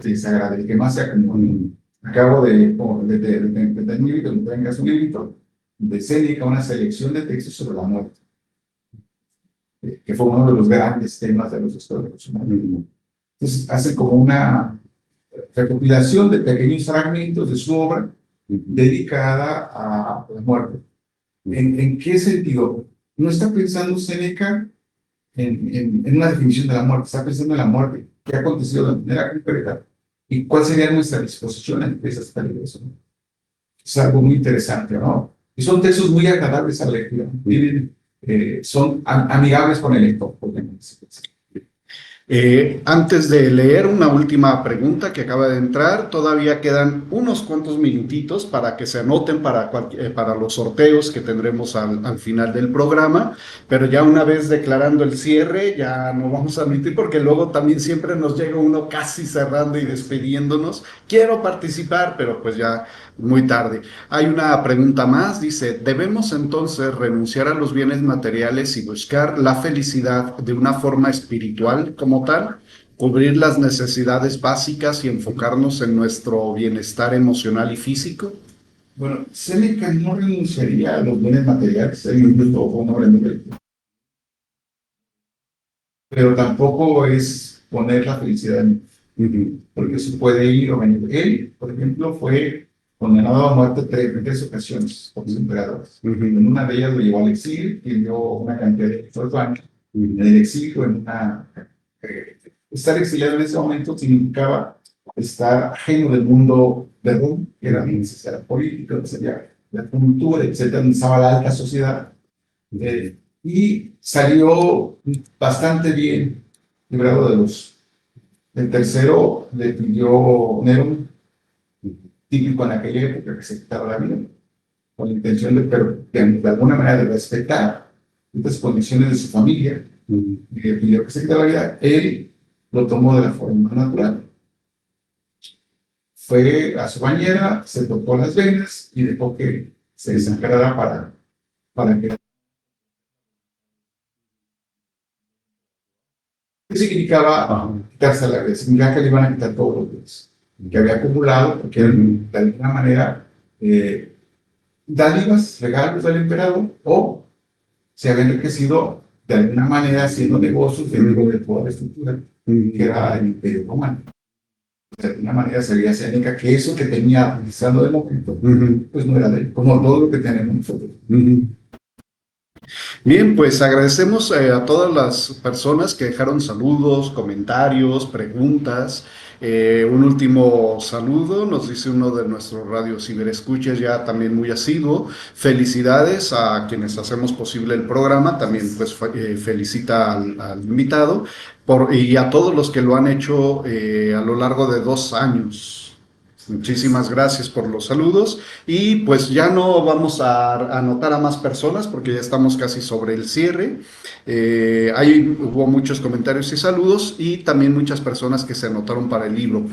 C: les agrade, el que más se acomode. Acabo de tener un libro, que tengas un libro de Séneca, una selección de textos sobre la muerte, que fue uno de los grandes temas de los estoicos. Entonces, hacen como una recopilación de pequeños fragmentos de su obra dedicada a la muerte. ¿En qué sentido? No está pensando Séneca en una definición de la muerte, está pensando en la muerte, qué ha acontecido de manera concreta y cuál sería nuestra disposición ante esas pérdidas. Es algo muy interesante, ¿no? Y son textos muy agradables a la lectura, son amigables con el lector.
A: Antes de leer una última pregunta que acaba de entrar, todavía quedan unos cuantos minutitos para que se anoten para los sorteos que tendremos al final del programa, pero ya una vez declarando el cierre, ya no vamos a admitir porque luego también siempre nos llega uno casi cerrando y despidiéndonos. Quiero participar, pero pues ya muy tarde. Hay una pregunta más, dice, ¿debemos entonces renunciar a los bienes materiales y buscar la felicidad de una forma espiritual como tal? ¿Cubrir las necesidades básicas y enfocarnos en nuestro bienestar emocional y físico?
C: Bueno, Séneca no renunciaría a los bienes materiales, él incluso fue un hombre muy rico, pero tampoco es poner la felicidad en porque eso puede ir o venir. Él, por ejemplo, fue condenado a muerte en tres ocasiones por los emperadores. En una de ellas lo llevó al exilio y dio una cantidad de años en el exilio, estar exiliado en ese momento significaba estar ajeno del mundo de Roma, que era la política, sería la cultura, etcétera, donde estaba la alta sociedad. Y salió bastante bien librado de los. El tercero le pidió Nerón, típico en aquella época, que se quitaba la vida, con la intención de alguna manera de respetar estas condiciones de su familia. Le pidió que se quitara la vida. Él lo tomó de la forma natural. Fue a su bañera, se tocó las venas y dejó que se desangrara para que. ¿Qué significaba quitarse la vida? Significaba que le iban a quitar todos los bienes que había acumulado, porque de alguna manera dádivas, regalos del emperador, o se había enriquecido de alguna manera haciendo negocios dentro de toda la estructura que era el Imperio Romano. De alguna manera se veía Séneca que eso que tenía utilizando de momento, pues no era de él, como todo lo que tenemos nosotros.
A: Bien, pues agradecemos a todas las personas que dejaron saludos, comentarios, preguntas. Un último saludo, nos dice uno de nuestros radios ciberescuchas ya también muy asiduo. Felicidades a quienes hacemos posible el programa, también pues felicita al invitado y a todos los que lo han hecho a lo largo de 2 años. Muchísimas gracias por los saludos y pues ya no vamos a anotar a más personas porque ya estamos casi sobre el cierre. Hubo muchos comentarios y saludos y también muchas personas que se anotaron para el libro,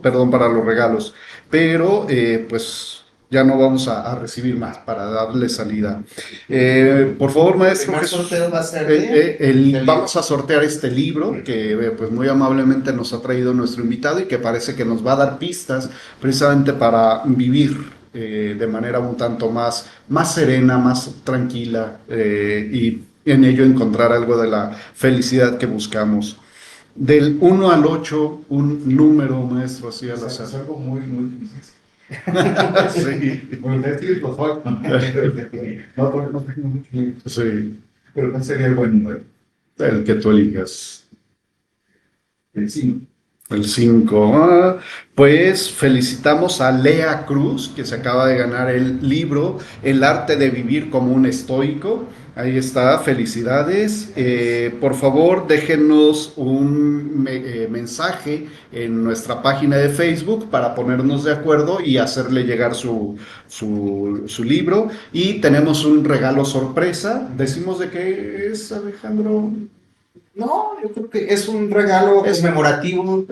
A: para los regalos, pero pues ya no vamos a recibir más para darle salida. Por favor, maestro.
B: El primer sorteo va a ser
A: vamos a sortear este libro que pues muy amablemente nos ha traído nuestro invitado y que parece que nos va a dar pistas precisamente para vivir de manera un tanto más serena, más tranquila y en ello encontrar algo de la felicidad que buscamos. Del 1 al 8, un número, maestro, así al azar.
C: Es algo muy, muy difícil.
A: Sí.
C: Bueno, es que no tengo mucho tiempo.
A: Sí.
C: Pero ¿cuál sería el buen número?
A: El que tú elijas.
C: El 5.
A: El 5. Pues felicitamos a Lea Cruz, que se acaba de ganar el libro El arte de vivir como un estoico. Ahí está, felicidades. Por favor, déjenos un mensaje en nuestra página de Facebook para ponernos de acuerdo y hacerle llegar su libro. Y tenemos un regalo sorpresa. ¿Decimos de qué es, Alejandro?
B: No, yo creo que es un regalo conmemorativo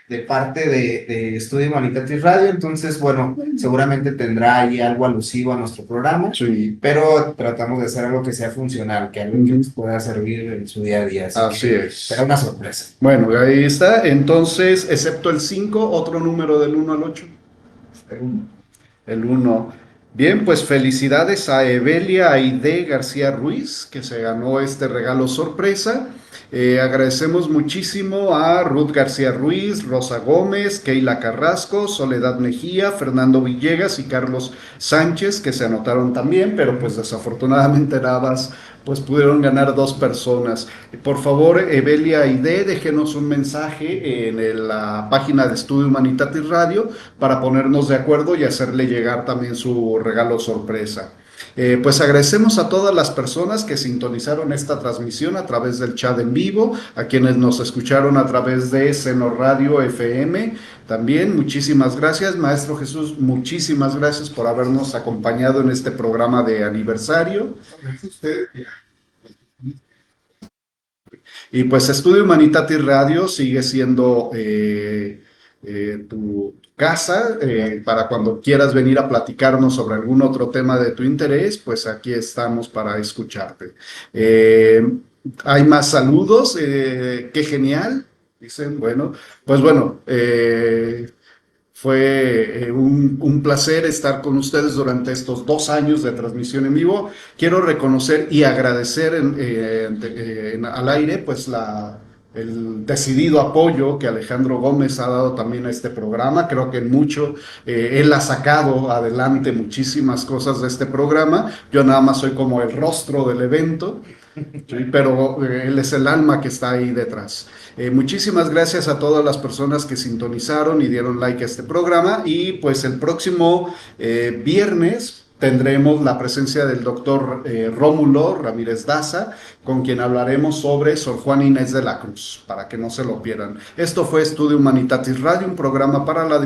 B: de parte de Estudio Humanitatis Radio, entonces, bueno, seguramente tendrá ahí algo alusivo a nuestro programa, pero tratamos de hacer algo que sea funcional, que algo que nos pueda servir en su día a día.
A: Así es.
B: Será una sorpresa.
A: Bueno, ahí está. Entonces, excepto el 5, otro número del 1 al 8. El 1. Bien, pues felicidades a Evelia Aide García Ruiz, que se ganó este regalo sorpresa. Agradecemos muchísimo a Ruth García Ruiz, Rosa Gómez, Keila Carrasco, Soledad Mejía, Fernando Villegas y Carlos Sánchez, que se anotaron también, pero pues desafortunadamente nada más pues pudieron ganar 2 personas. Por favor, Evelia Aide, déjenos un mensaje en la página de Estudio Humanitatis Radio para ponernos de acuerdo y hacerle llegar también su regalo sorpresa. Pues agradecemos a todas las personas que sintonizaron esta transmisión a través del chat en vivo, a quienes nos escucharon a través de Seno Radio FM. También muchísimas gracias, Maestro Jesús, muchísimas gracias por habernos acompañado en este programa de aniversario. Y pues Estudio Humanitatis Radio sigue siendo tu casa, para cuando quieras venir a platicarnos sobre algún otro tema de tu interés, pues aquí estamos para escucharte. Hay más saludos, qué genial, dicen, bueno, pues bueno, fue un placer estar con ustedes durante estos 2 años de transmisión en vivo. Quiero reconocer y agradecer al aire pues el decidido apoyo que Alejandro Gómez ha dado también a este programa. Creo que en mucho él ha sacado adelante muchísimas cosas de este programa. Yo nada más soy como el rostro del evento, ¿sí? Pero él es el alma que está ahí detrás. Muchísimas gracias a todas las personas que sintonizaron y dieron like a este programa, y pues el próximo viernes tendremos la presencia del doctor Rómulo Ramírez Daza, con quien hablaremos sobre Sor Juana Inés de la Cruz, para que no se lo pierdan. Esto fue Estudio Humanitatis Radio, un programa para la